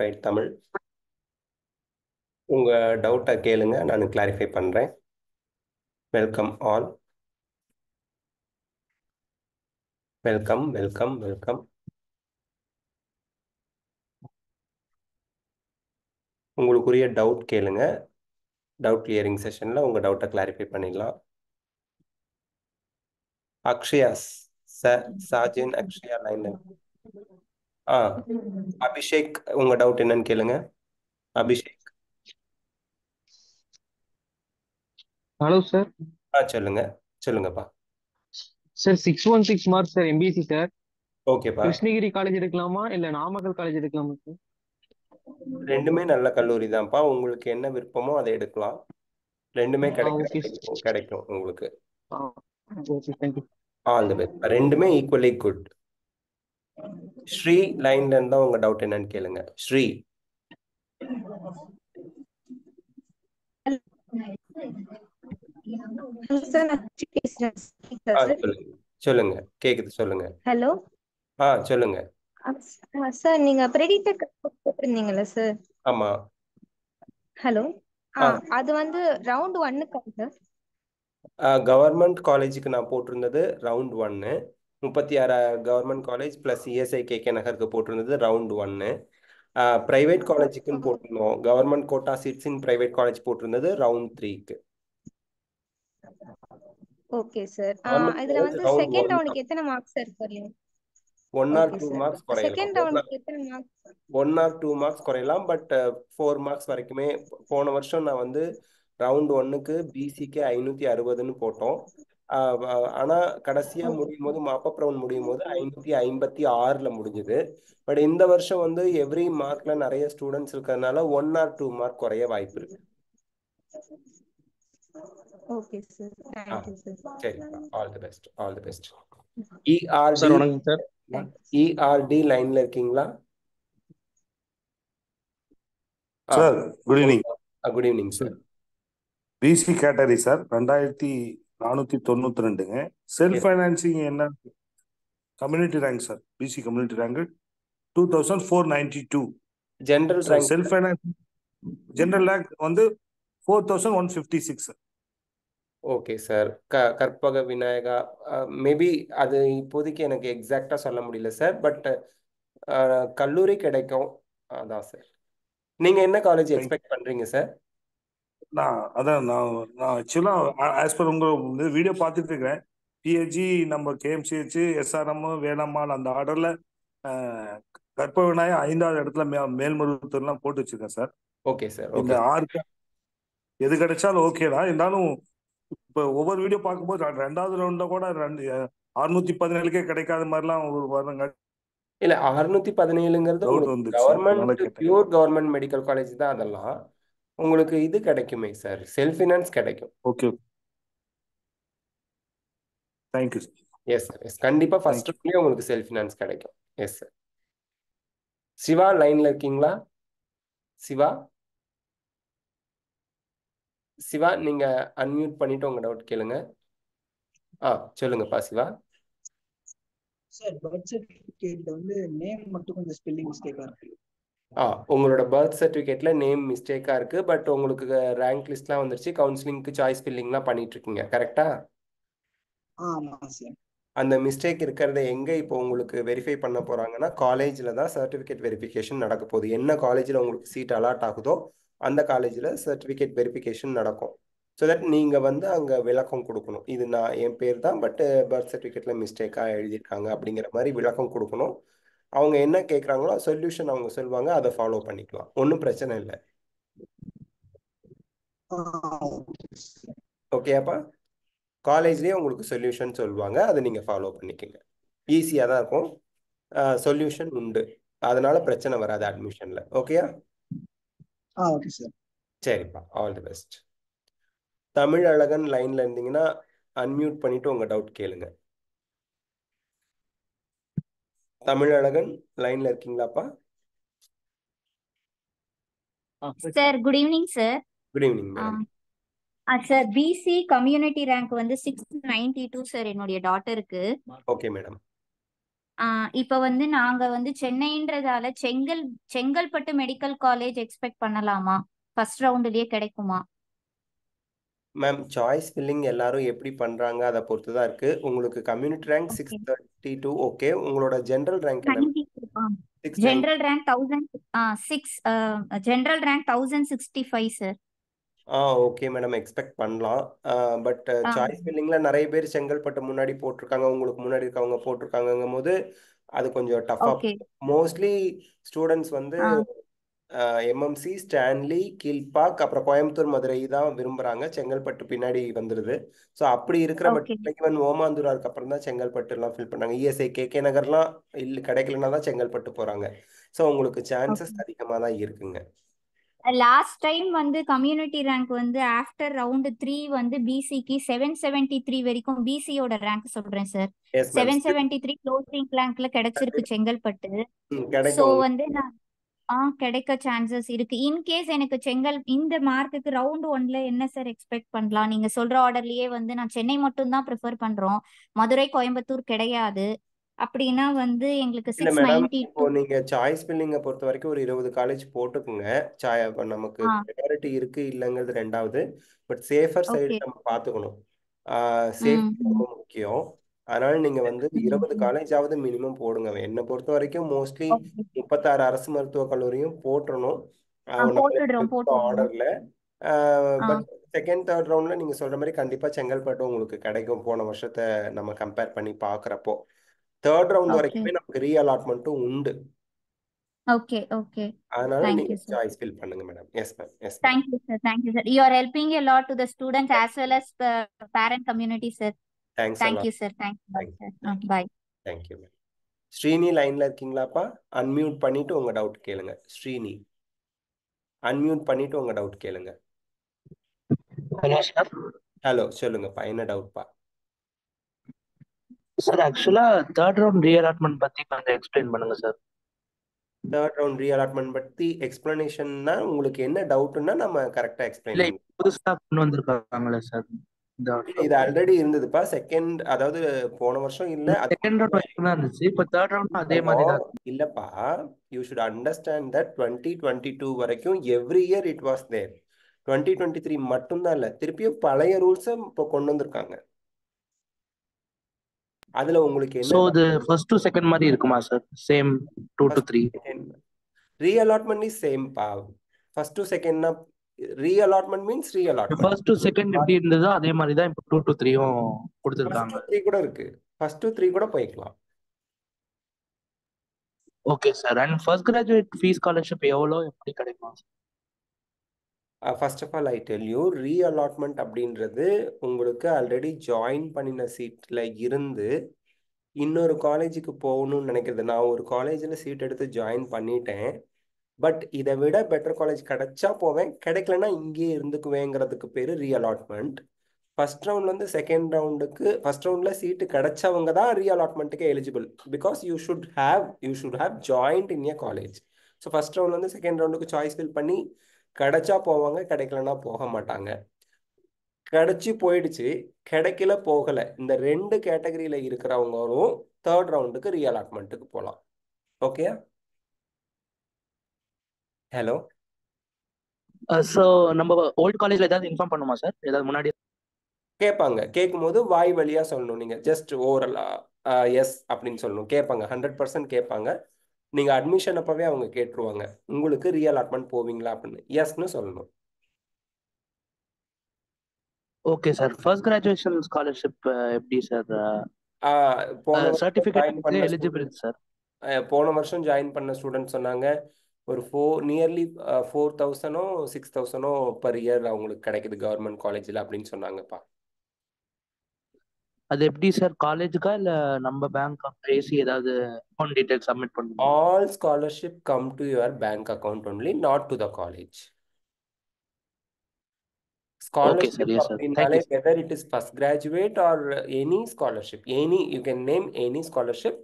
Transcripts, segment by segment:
Right Tamil. உங்க டவுட்டை கேளுங்க, நான் கிளாரிஃபை பண்றேன். Welcome all. Welcome welcome welcome. உங்களுக்குரிய டவுட் கேளுங்க. டவுட் கிளியரிங் செஷன்ல உங்க டவுட்டை கிளாரிஃபை பண்ணிடலாம். அக்ஷயா சாஜின் அக்ஷயா லைன்ல. ஆ அபிஷேக், உங்க டவுட் என்னன்னு கேளுங்க. அபிஷேக். Hello sir. சொல்லுங்க சொல்லுங்கப்பா. Sir 616 mark sir, MBC sir. ஓகேப்பா. கிருஷ்ணகிரி காலேஜ் எடுக்கலாமா இல்ல நாமக்கல் காலேஜ் எடுக்கலாமா சார்? ரெண்டுமே நல்ல கல்லூரி தான்ப்பா. உங்களுக்கு என்ன விருப்பமோ அதை எடுக்கலாம். ரெண்டுமே ஓகே கிடைக்கும் உங்களுக்கு. Okay, thank you. All the best. ரெண்டுமே ஈக்குவலி குட். ஸ்ரீ லைன்ல இருந்தா உங்க டவுட் என்னன்னு கேளுங்க. ஸ்ரீ. சார் நான் பேசுறேன். சொல்லுங்க சொல்லுங்க, கேக்குது, சொல்லுங்க. ஹலோ. சொல்லுங்க. சார் நீங்க பிரெடிடெக் போட்டிருந்தீங்கல்ல சார்? ஆமா. ஹலோ. ஆ அது வந்து ரவுண்ட் 1க்கு சார். கவர்மெண்ட் காலேஜுக்கு நான் போட்டிருந்தது round 1. 36 government college plus ESI KK நகருக்கு போட்டிருந்தது ரவுண்ட் 1. பிரைவேட் காலேஜுக்குன்னு போட்டிருந்தோம். Government quota seats in private college போட்டிருந்தது ரவுண்ட் 3க்கு. Okay sir. இதுல வந்து ரவுண்ட் செகண்ட் 1 ரவுண்டுக்கு எத்தனை மார்க்ஸ் சார் குறையும்? 1 or ஓகே 2 சார். மார்க்ஸ் குறையலாம். செகண்ட் ரவுண்டுக்கு எத்தனை மார்க்ஸ்? 1 or 2 மார்க்ஸ் குறையலாம். பட் 4 மார்க்ஸ் வரைக்குமே. போன வருஷம் நான் வந்து ரவுண்ட் 1க்கு பிசிக்கு 560ன்னு போட்டோம். ஆனா கடைசியா முடியும் போது மாப்பப் ரவுண்ட் முடியும் போது 556ல முடிஞ்சுது. பட் இந்த வருஷம் வந்து எவ்ரி மார்க்ல நிறைய ஸ்டூடெண்ட்ஸ் இருக்கிறதுனால 1 or 2 மார்க் குறைய வாய்ப்பு இருக்கு. Okay sir, thank you sir. சரிப்பா, all the best, all the best. Sir வணக்கம் சார். இஆர்டி லைன்ல இருக்கீங்களா? Sir good evening. Good evening sir. BC category sir 2492ங்க. செல்ஃப் ஃபைனான்சிங் என்ன? Community rank sir. BC community rank 2492. General rank. Self finance general rank வந்து 4156. Okay sir. Karpaga Vinayaga, maybe அது இப்போதைக்கு எனக்கு எக்ஸாக்டா சொல்ல முடியல சார். பட் கல்லூரி கிடைக்கும். அதான் சார். நீங்க என்ன காலேஜ் எக்ஸ்பெக்ட் பண்றீங்க சார்? நான் ஆக்சுவலாக ஆஸ் பர் உங்க வீடியோ பார்த்துட்டு இருக்கிறேன். பிஹெச்சி நம்ம கேஎம்சிஹெச், எஸ்ஆர்எம், வேலம்மாள் அந்த ஆர்டர்ல கற்பக விநாயகா 5வது இடத்துல மேல்மருவத்தூர்லாம் போட்டு வச்சிருக்கேன் சார். Okay sir. இந்த ஓகே. 6 எது கிடைச்சாலும் ஓகே தான். இருந்தாலும் இப்போ ஒவ்வொரு வீடியோ பார்க்கும்போது 2வது ரவுண்ட்ல கூட 617க்கே கிடைக்காத மாதிரிலாம் ஒரு வருங்க. இல்ல 617ங்கிறது டவுட் உங்களுக்கு வந்துச்சு, அதனால கவர்மெண்ட் கேட்டேன். பியூர் கவர்மெண்ட் மெடிக்கல் காலேஜ் தான். அதெல்லாம் உங்களுக்கு இது கிடைக்குமே சார், செல்ஃப் ஃபினான்ஸ் கிடைக்கும். Okay, thank you sir. Yes sir, yes. கண்டிப்பா ஃபர்ஸ்ட் ரவுண்ட்லயே உங்களுக்கு செல்ஃப் ஃபினான்ஸ் கிடைக்கும். Yes sir. சிவா லைன்ல இருக்கீங்களா? சிவா, சிவா நீங்க அன்மியூட் பண்ணிட்டு உங்க டவுட் கேளுங்க. சொல்லுங்கப்பா சிவா. சார் பர்த் சர்டிஃபிகேட்ல வந்து நேம் மட்டும் கொஞ்சம் ஸ்பெல்லிங் மிஸ்டேக்கா இருக்கு. உங்களோட பர்த் சர்டிஃபிகேட்ல நேம் மிஸ்டேக்கா இருக்கு. பட் உங்களுக்கு ரேங்க் லிஸ்ட்லாம் வந்துருச்சு. கவுன்சிலிங்க்கு சாய்ஸ் ஃபில்லிங்லாம் பண்ணிட்டு இருக்கீங்க, கரெக்டா? ஆமா சார். அந்த மிஸ்டேக் இருக்கிறத எங்க இப்போ உங்களுக்கு வெரிஃபை பண்ண போறாங்கன்னா, காலேஜில் தான் சர்டிஃபிகேட் வெரிஃபிகேஷன் நடக்க போகுது. என்ன காலேஜில் உங்களுக்கு சீட் அலாட் ஆகுதோ அந்த காலேஜில் சர்டிஃபிகேட் வெரிஃபிகேஷன் நடக்கும். ஸோ தட் நீங்கள் வந்து அங்கே விளக்கம் கொடுக்கணும். இது நான் என் பேர் தான், பட் பர்த் சர்டிஃபிகேட்டில் மிஸ்டேக்காக எழுதியிருக்காங்க அப்படிங்கிற மாதிரி விளக்கம் கொடுக்கணும். அவங்க என்ன கேட்குறாங்களோ சொல்யூஷன் அவங்க சொல்லுவாங்க, அதை ஃபாலோ பண்ணிக்கலாம். ஒன்றும் பிரச்சனை இல்லை. ஓகேப்பா? காலேஜ்லேயே உங்களுக்கு சொல்யூஷன் சொல்லுவாங்க, அதை நீங்கள் ஃபாலோ பண்ணிக்கோங்க. ஈஸியாக தான் இருக்கும். சொல்யூஷன் உண்டு, அதனால பிரச்சனை வராது அட்மிஷன்ல. ஓகேயா? Okay sir. சரிப்பா, all the best. Tamil Azhagan லைன்ல இருந்தீங்கன்னா அன்மியூட் பண்ணிட்டு உங்க டவுட் கேளுங்க. தமிழ் அழகன் லைன்ல இருக்கீங்களாப்பா? Sir good evening sir. Good evening madam. Sir BC community rank வந்து 692 சார் என்னுடைய டாட்டருக்கு. Okay madam. இப்ப வந்து நாங்க வந்து சென்னைன்றதால செங்கல்பட்டு மெடிக்கல் காலேஜ் எக்ஸ்பெக்ட் பண்ணலாமா? ஃபர்ஸ்ட் ரவுண்ட்லயே கிடைக்குமா? மேம் சாய்ஸ் ஃபில்லிங் எல்லாரும் எப்படி பண்றாங்க அதை பொறுத்து தான் இருக்கு. உங்களுக்கு கம்யூனிட்டி ரேங்க் ஓகே. 632 ஓகே. உங்களோட ஜென்ரல் ரேங்க் என்ன? 690. General rank 1065 sir. Okay madam, expect பண்ணலாம். பட் ஆ சாய்ஸ் ஃபில்லிங்ல நிறைய பேர் செங்கல்பட்டு முன்னாடி போட்டிருக்காங்க, உங்களுக்கு முன்னாடி இருக்கவங்க போட்டிருக்காங்கங்கும் போது அது கொஞ்சம் டஃபா. ஓகே. மோஸ்ட்லி ஸ்டூடெண்ட்ஸ் வந்து ஆ எம்எம்சி, ஸ்டான்லி, கீழ்பாக், அப்புறம் கோயம்புத்தூர், மதுரை தான் விரும்புறாங்க. செங்கல்பட்டு பின்னாடி வந்துடுது. ஸோ அப்படி இருக்கிற ஓகே. பட்சத்தில் ஈவன் ஓமாந்தூராருக்கு அப்புறம் தான் செங்கல்பட்டு எல்லாம் ஃபில் பண்ணாங்க. இஎஸ்ஐ, கேகே நகர்லாம் இல்லை கிடைக்கலன்னா தான் செங்கல்பட்டு போறாங்க. ஸோ உங்களுக்கு சான்சஸ் ஓகே. அதிகமாக தான் இருக்குங்க. லாஸ்ட் டைம் வந்து கம்யூனிட்டி ரேங்க் வந்து ஆஃப்டர் ரவுண்ட் 3 வந்து பிசிக்கு 773 வரைக்கும் பிசியோட ரேங்க் சொல்றேன் சார். Yes ma'am. 773 க்ளோசிங் ரேங்க்ல கிடைச்சிருக்கு செங்கல்பட்டு. சோ கிடைக்கும். வந்து நான் கிடைக்க சான்சஸ் இருக்கு. இன்கேஸ் எனக்கு இந்த மார்க்குக்கு ரவுண்ட் 1ல என்ன சார் எக்ஸ்பெக்ட் பண்ணலாம்? நீங்க சொல்ற ஆர்டர்லயே வந்து நான் சென்னை மட்டும் தான் ப்ரிஃபர் பண்றோம், மதுரை கோயம்புத்தூர் கிடையாது. அப்படின்னா வந்து எங்களுக்கு இல்ல மேடம், இப்போ 692. நீங்க சாய்ஸ் ஃபில்லிங்கை பொறுத்த வரைக்கும் ஒரு 20 காலேஜ் போட்டுக்குங்க. இப்போ நமக்கு ஆ ப்ரையாரிட்டி இருக்கு இல்லைங்கிறது ரெண்டாவது. But safer side okay. நம்ம பார்த்துக்கணும். ம் சேஃப்டி ரொம்ப ம் முக்கியம். அதனால நீங்க வந்து ம் 20 ம். காலேஜாவது மினிமம் போடுங்க. என்னை பொறுத்த வரைக்கும் மோஸ்ட்லி ஓகே. 36 அரசு மருத்துவக் கல்லூரியும் போட்டுறணும். போட்டுடுறோம். ஆர்டர்ல. ஆ பட் செகண்ட் தேர்ட் ரவுண்ட்ல நீங்க சொல்ற மாதிரி கண்டிப்பா செங்கல்பட்டு உங்களுக்கு கிடைக்கும். போன வருஷத்தை நம்ம கம்பேர் பண்ணி பார்க்குறப்போ தேர்ட் ரவுண்ட் ஓகே. வரைக்குமே நமக்கு ரீஅலாட்மெண்ட்டும் உண்டு. ஓகே. ஓகே. அதனால தேங்க் நீங்க யூ சார். சாய்ஸ் ஃபில் பண்ணுங்க madam. Yes ma'am, yes ma'am. Thank you, sir. Thank you, sir. You are helping a lot to the students as well as the parent community, sir. Thanks Thank எல்லாம். you, sir. Thank you, a lot, thank you sir. Thank you Bye. Thank you ma'am. Srini லைன்ல இருக்கீங்களாப்பா? Unmute பண்ணிட்டு உங்க doubt கேளுங்க. Srini, unmute பண்ணிட்டு உங்க doubt கேளுங்க. Hello sir. Hello, சொல்லுங்கப்பா, என்ன டவுட்ப்பா? சார் ஆக்சுவலா தேர்ட் ரவுண்ட் ரீஅலாட்மெண்ட் பத்தி கொஞ்சம் எக்ஸ்பிளைன் பண்ணுங்க சார். தேர்ட் ரவுண்ட் ரீஅலாட்மெண்ட் பத்தி எக்ஸ்பிளனேஷன்னா உங்களுக்கு என்ன டவுட்னா நம்ம கரெக்டாக எக்ஸ்பிளைன் இல்ல பண்ணுவோம். புதுசா கொண்டு வந்திருக்காங்களே சார். இது ஆல்ரெடி இருந்ததுப்பா. செகண்ட், அதாவது போன வருஷம் இல்ல, அது செகண்ட் ரவுண்ட் வரைக்கும் தான் இருந்துச்சு. இப்போ தேர்ட் ரவுண்ட் அதே மாதிரி தான் இருக்கு. இல்லப்பா. யூ ஷுட் அண்டர்ஸ்டாண்ட் தட் 2022 வரைக்கும் every year it was there. 2023 மட்டும்தான் இல்ல, திருப்பியும் பழைய ரூல்ஸை இப்போ கொண்டு வந்திருக்காங்க. அதுல உங்களுக்கு ஸோ என்ன இது ஃபர்ஸ்ட் டு செகண்ட் மாதிரி இருக்குமா sir? Same 2 to 3. Reallotment is same பா. ஃபர்ஸ்ட் டு செகண்ட்னா reallotment means reallotment. First to second எப்படி இருந்ததோ அதே மாதிரி தான் இப்போ 2 to 3யும் ஃபர்ஸ்ட் கொடுத்துருக்காங்க. டு 3 கூட இருக்கு. ஃபர்ஸ்ட் டு 3 கூட போய்க்கலாம். Okay sir. And first graduate fees scholarship எவ்வளோ எப்படி கிடைக்கும்? First of all I tell you, reallotment அப்படின்றது உங்களுக்கு ஆல்ரெடி ஜாயின் பண்ணின சீட்டில் இருந்து இன்னொரு காலேஜுக்கு போகணும்னு நினைக்கிறது. நான் ஒரு காலேஜில் சீட் எடுத்து ஜாயின் பண்ணிட்டேன், பட் இதை விட பெட்டர் காலேஜ் கிடைச்சா போவேன், கிடைக்கலன்னா இங்கேயே இருந்துக்குவேங்கிறதுக்கு பேர் ரீஅலாட்மெண்ட். ஃபர்ஸ்ட் ரவுண்ட்லேருந்து செகண்ட் ரவுண்டுக்கு, ஃபர்ஸ்ட் ரவுண்டில் சீட்டு கிடைச்சவங்க தான் ரீஅலாட்மெண்ட்டுக்கு eligible. Because you should have joined in a college. So first ரவுண்ட்லேருந்து செகண்ட் ரவுண்டுக்கு சாய்ஸ் ஃபில் பண்ணி கிடைச்சா போவாங்க, கிடைக்கலன்னா போக மாட்டாங்க. கிடைச்சி போயிடுச்சு, கிடைக்கல போகல, இந்த 2 கேட்டகரியில இருக்கிறவங்களும் தேர்ட் ரவுண்டுக்கு ரீஅலாட்மெண்ட்டுக்கு போகலாம். Okay, hello. ஸோ நம்ம ஓல்ட் காலேஜ்ல ஏதாவது இன்ஃபார்ம் பண்ணுமா சார்? ஏதாவது முன்னாடி கேட்பாங்க. கேட்கும்போது வாய் வழியா சொல்லணும். நீங்க ஜஸ்ட் ஓரலா எஸ் அப்படின்னு சொல்லணும். கேட்பாங்க, 100% கேட்பாங்க. நீங்க அட்மிஷன் அப்பவே அவங்க கேட்டுருவாங்க, உங்களுக்கு ரீஅலாட்மெண்ட் போவீங்களா அப்படின்னு. எஸ்ன்னு சொல்லணும். Okay sir. First graduation scholarship எப்படி சார்? போன வருஷம் சர்டிஃபிகேட் ஜாயின் பண்ண எலிஜிபிள் சார். போன வருஷம் ஜாயின் பண்ண ஸ்டூடெண்ட் சொன்னாங்க ஒரு நியர்லி 4000 6000 பர் இயர் அவங்களுக்கு கிடைக்குது கவர்மெண்ட் காலேஜில் அப்படின்னு சொன்னாங்கப்பா. அது எப்படி சார்? காலேஜுக்கா இல்ல நம்ம பேங்க் ஏசி ஏதாவது அக்கௌண்ட் டீடைல் சப்மிட் பண்ணுமா? All scholarship come to your bank account only, not to the college. Okay Scholarship sir. Yes sir. அப்படின்னாலே thank you sir. whether it is first graduate or any scholarship, you can name any scholarship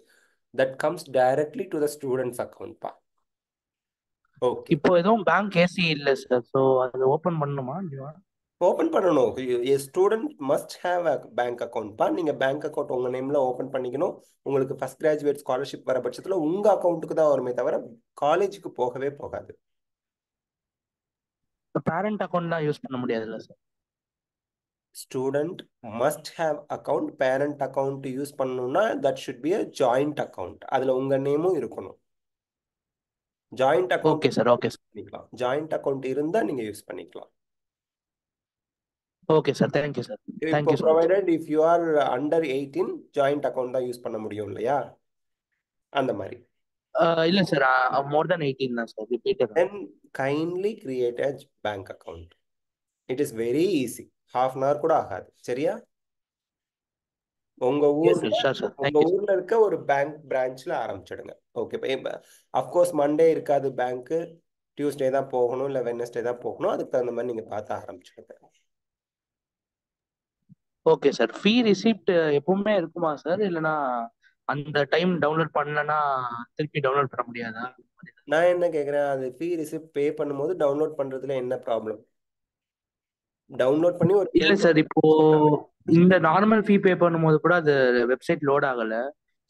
that comes directly to the student's account pa. Okay. இப்போ எதுவும் bank AC இல்ல sir. So அது open பண்ணணுமா? Open பண்ணணும். A student must have a bank அக்கௌண்ட்ப்பா. நீங்கள் bank account உங்கள் நேமில் ஓப்பன் பண்ணிக்கணும். உங்களுக்கு ஃபர்ஸ்ட் கிராஜுவேட் ஸ்காலர்ஷிப் வர பட்சத்தில் உங்கள் அக்கௌண்ட்டுக்கு தான் வருமே தவிர காலேஜுக்கு போகவே போகாது. பேரண்ட் அக்கௌண்ட் தான் யூஸ் பண்ண முடியாதுல்ல sir? Student must have account. Parent account use பண்ணணும்னா that should be a joint account. அதில் உங்கள் நேமும் இருக்கணும். Joint account okay sir, okay sir, பண்ணிக்கலாம். ஜாயிண்ட் அக்கௌண்ட் இருந்தால் நீங்கள் யூஸ் பண்ணிக்கலாம். Okay sir. தேங்க்யூ சார், இப்போ thank you so much. Provided if you are under 18 joint account தான் யூஸ் பண்ண முடியும் இல்லையா? அந்த மாதிரி. இல்லை சார், மோர் தென் 18 தான் sir. Repeated. Then kindly create a bank account. It is very easy. half an hour கூட ஆகாது. சரியா? உங்க ஊர்ல இருக்க ஒரு பேங்க் பிரான்ச்ல ஆரம்பிச்சிடுங்க. ஓகே. அஃப்கோர்ஸ் மண்டே இருக்காது பேங்க், டியூஸ்டே தான் போகணும், இல்லை வெட்னஸ்டே தான் போகணும். அதுக்கு தகுந்த மாதிரி நீங்க பார்த்து ஆரம்பிச்சிடுங்க. Okay sir. ஃபீ ரிசிப்ட் எப்பவுமே இருக்குமா சார்? இல்லைன்னா அந்த டைம் டவுன்லோட் பண்ணலன்னா திருப்பி டவுன்லோட் பண்ண முடியாதா? நான் என்ன கேட்குறேன், அது ஃபீ ரிசிப்ட் பே பண்ணும்போது டவுன்லோட் பண்றதுல என்ன ப்ராப்ளம்? டவுன்லோட் பண்ணி ஒரு இல்லை சார், இப்போ இந்த நார்மல் ஃபீ பே பண்ணும்போது கூட அது வெப்சைட் லோட் ஆகல.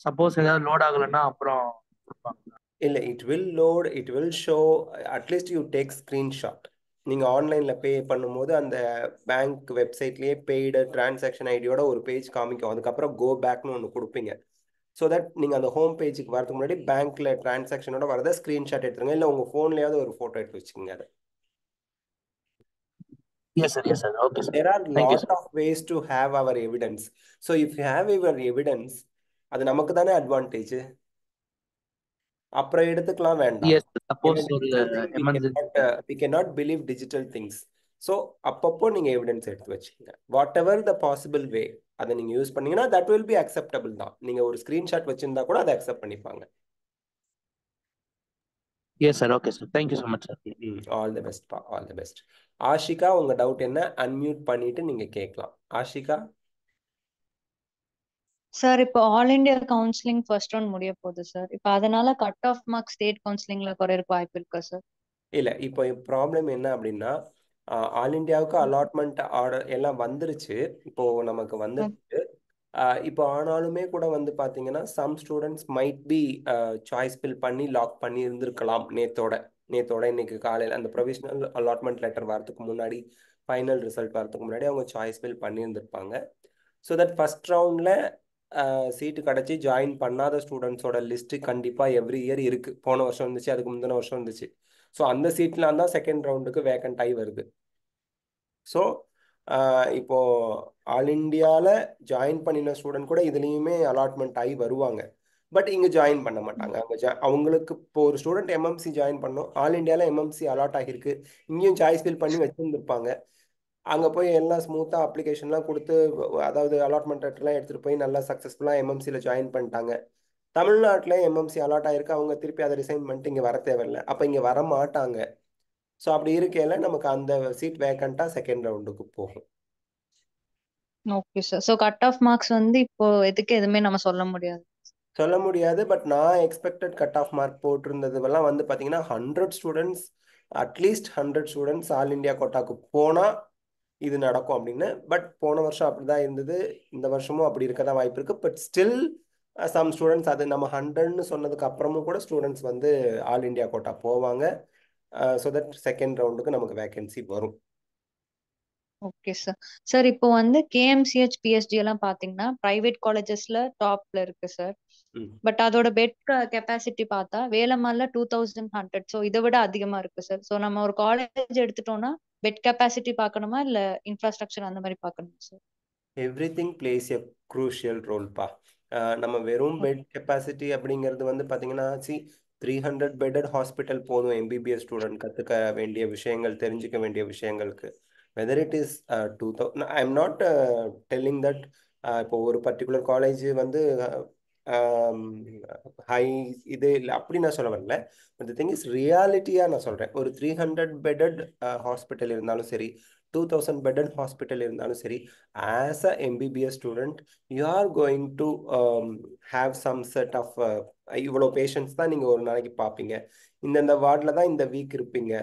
சப்போஸ் ஏதாவது லோட் ஆகலைன்னா அப்புறம் இல்லை, it will load, it will show. At least you take screenshot. நீங்கள் ஆன்லைனில் பே பண்ணும்போது அந்த பேங்க் வெப்சைட்லேயே பெய்டு டிரான்சாக்ஷன் ஐடியோட ஒரு பேஜ் காமிக்கும். அதுக்கப்புறம் கோ பேக்னு ஒன்று கொடுப்பீங்க. ஸோ தட் நீங்கள் அந்த ஹோம் பேஜுக்கு வரதுக்கு முன்னாடி பேங்க்கில் டிரான்சாக்ஷனோட வரதை ஸ்க்ரீன்ஷாட் எடுத்துருங்க. இல்லை உங்கள் ஃபோன்லேயாவது ஒரு ஃபோட்டோ எடுத்து வச்சுக்கோங்க. அதை Yes sir, yes sir. Okay sir. There are Thank you, lot sir. of ways to have our evidence. So if you have your evidence, அது நமக்கு தானே அட்வான்டேஜ். அப்புறம் எடுத்துக்கலாம் வேண்டாம். Yes, suppose emergency. We cannot believe digital things. So அப்பப்போ நீங்க evidence எடுத்து வச்சுக்கோங்க. What ever the possible way அதை நீங்க யூஸ் பண்ணீங்கன்னா தட் வில் பி அக்செப்டபிள் தான். நீங்க ஒரு ஸ்கிரீன்ஷாட் வச்சிருந்தா கூட அதை அக்செப்ட் பண்ணிப்பாங்க. Yes sir, okay sir. Thank you so much sir. All the best, all the best. Ashika, உங்க டவுட் என்ன? அன்மியூட் பண்ணிட்டு நீங்க கேட்கலாம். ஆஷிகா. சார், இப்போ all India counselling first round முடிய போகுது சார். இப்போ அதனால கட் ஆஃப் மார்க் ஸ்டேட் கவுன்சிலிங்ல குறையறதுக்கு வாய்ப்பு இருக்கா சார்? இல்ல, இப்போ ப்ராப்ளம் என்ன அப்படின்னா, ஆல் இந்தியாவுக்கு அலாட்மெண்ட் ஆர்டர் எல்லாம் வந்துருச்சு. இப்போ நமக்கு வந்துருச்சு. இப்போ ஆனாலுமே கூட வந்து பார்த்தீங்கன்னா some students might be choice fill பண்ணி லாக் பண்ணி இருந்திருக்கலாம். நேத்தோட இன்னைக்கு காலையில் அந்த ப்ரொவிஷனல் அலாட்மெண்ட் லெட்டர் வரதுக்கு முன்னாடி, ஃபைனல் ரிசல்ட் வரதுக்கு முன்னாடி அவங்க சாய்ஸ் ஃபில் பண்ணியிருந்திருப்பாங்க. ஸோ தட் ஃபர்ஸ்ட் ரவுண்டில் சீட்டு கிடச்சி ஜாயின் பண்ணாத ஸ்டூடெண்ட்ஸோட லிஸ்ட்டு கண்டிப்பாக எவ்ரி இயர் இருக்குது. போன வருஷம் இருந்துச்சு, அதுக்கு முந்தின வருஷம் இருந்துச்சு. ஸோ அந்த சீட்லாம் தான் செகண்ட் ரவுண்டுக்கு வேக்கண்ட் ஆகி வருது. ஸோ இப்போ ஆல் இண்டியாவில் ஜாயின் பண்ணின ஸ்டூடெண்ட் கூட இதுலேயுமே அலாட்மெண்ட் ஆகி வருவாங்க. பட் இங்கே ஜாயின் பண்ண மாட்டாங்க. அவங்களுக்கு இப்போ ஒரு ஸ்டூடெண்ட் எம்எம்சி ஜாயின் பண்ணோம், ஆல் இண்டியாவில் எம்எம்சி அலாட் ஆகிருக்கு, இங்கேயும் சாய்ஸ் ஃபில் பண்ணி வச்சுருந்துருப்பாங்க. அங்கே போய் எல்லாம் ஸ்மூத்தாக அப்ளிகேஷன்லாம் கொடுத்து, அதாவது அலாட்மெண்ட் லெட்டர்லாம் எடுத்துகிட்டு போய் நல்லா சக்ஸஸ்ஃபுல்லாக எம்எம்சியில் ஜாயின் பண்ணிட்டாங்க. தமிழ்நாட்டில் எம்எம்சி அலாட் ஆகிருக்கு, அவங்க திருப்பி அதை ரிசைன் பண்ணிட்டு இங்கே வர தேவையில்லை. அப்போ இங்கே வர மாட்டாங்க. ஸோ அப்படி இருக்கையில் நமக்கு அந்த சீட் வேக்கண்ட்டாக செகண்ட் ரவுண்டுக்கு போகும். Okay sir. So cut off marks வந்து இப்போ எதுவுமே நம்ம சொல்ல முடியாது. பட் நான் எக்ஸ்பெக்டட் கட் ஆஃப் மார்க் போட்டிருந்ததுலாம் வந்து பார்த்தீங்கன்னா 100 ஸ்டூடெண்ட்ஸ், அட்லீஸ்ட் 100 ஸ்டூடெண்ட்ஸ் ஆல் இண்டியா கோட்டாக்கு போனால் இது நடக்கும் அப்படின்னு. பட் போன வருஷம் அப்படி தான் இருந்தது, இந்த வருஷமும் அப்படி இருக்க தான் வாய்ப்பு இருக்குது. பட் ஸ்டில் சம் ஸ்டூடெண்ட்ஸ், அது நம்ம 100ன்னு சொன்னதுக்கு அப்புறமும் கூட ஸ்டூடெண்ட்ஸ் வந்து ஆல் இண்டியா கோட்டா போவாங்க. ஸோ தட் செகண்ட் ரவுண்டுக்கு நமக்கு வேகன்சி வரும். Okay sir. சார், இப்போ வந்து கேஎம்சிஹெச் பிஎஸ்டி எல்லாம் பாத்தீங்கன்னா பிரைவேட் காலேஜஸ்ல டாப்ல இருக்கு சார். பட் அதோட பெட் கெப்பாசிட்டி பார்த்தா வேலம்மாள்ல 2100. ஸோ இதை விட அதிகமா இருக்கு சார். ஸோ நம்ம ஒரு காலேஜ் எடுத்துட்டோம்னா பெட் கெப்பாசிட்டி பார்க்கணுமா இல்ல இன்ஃப்ராஸ்ட்ரக்சர் அந்த மாதிரி பார்க்கணுமா sir? Everything plays a crucial ரோல்ப்பா. நம்ம வெறும் பெட் கெப்பாசிட்டி அப்படிங்கிறது வந்து பார்த்தீங்கன்னா 300 பெட்டட் ஹாஸ்பிட்டல் போதும் எம்பிபிஎஸ் ஸ்டூடெண்ட் கற்றுக்க வேண்டிய விஷயங்கள், தெரிஞ்சுக்க வேண்டிய விஷயங்களுக்கு. Whether it is 2000, I am not telling that இப்போ ஒரு பர்டிகுலர் காலேஜ் வந்து ஹை இது இல்லை அப்படி நான் சொல்ல வரல. தி திங் இஸ் ரியாலிட்டியாக நான் சொல்கிறேன். ஒரு 300 பெட்டட் ஹாஸ்பிட்டல் இருந்தாலும் சரி, 2000 பெட்டட் ஹாஸ்பிட்டல் இருந்தாலும் சரி, as a MBBS student you are going to have some set of இவ்வளோ பேஷண்ட்ஸ் தான் நீங்கள் ஒரு நாளைக்கு பார்ப்பீங்க, இந்த வார்டில் தான் இந்த வீக் இருப்பீங்க,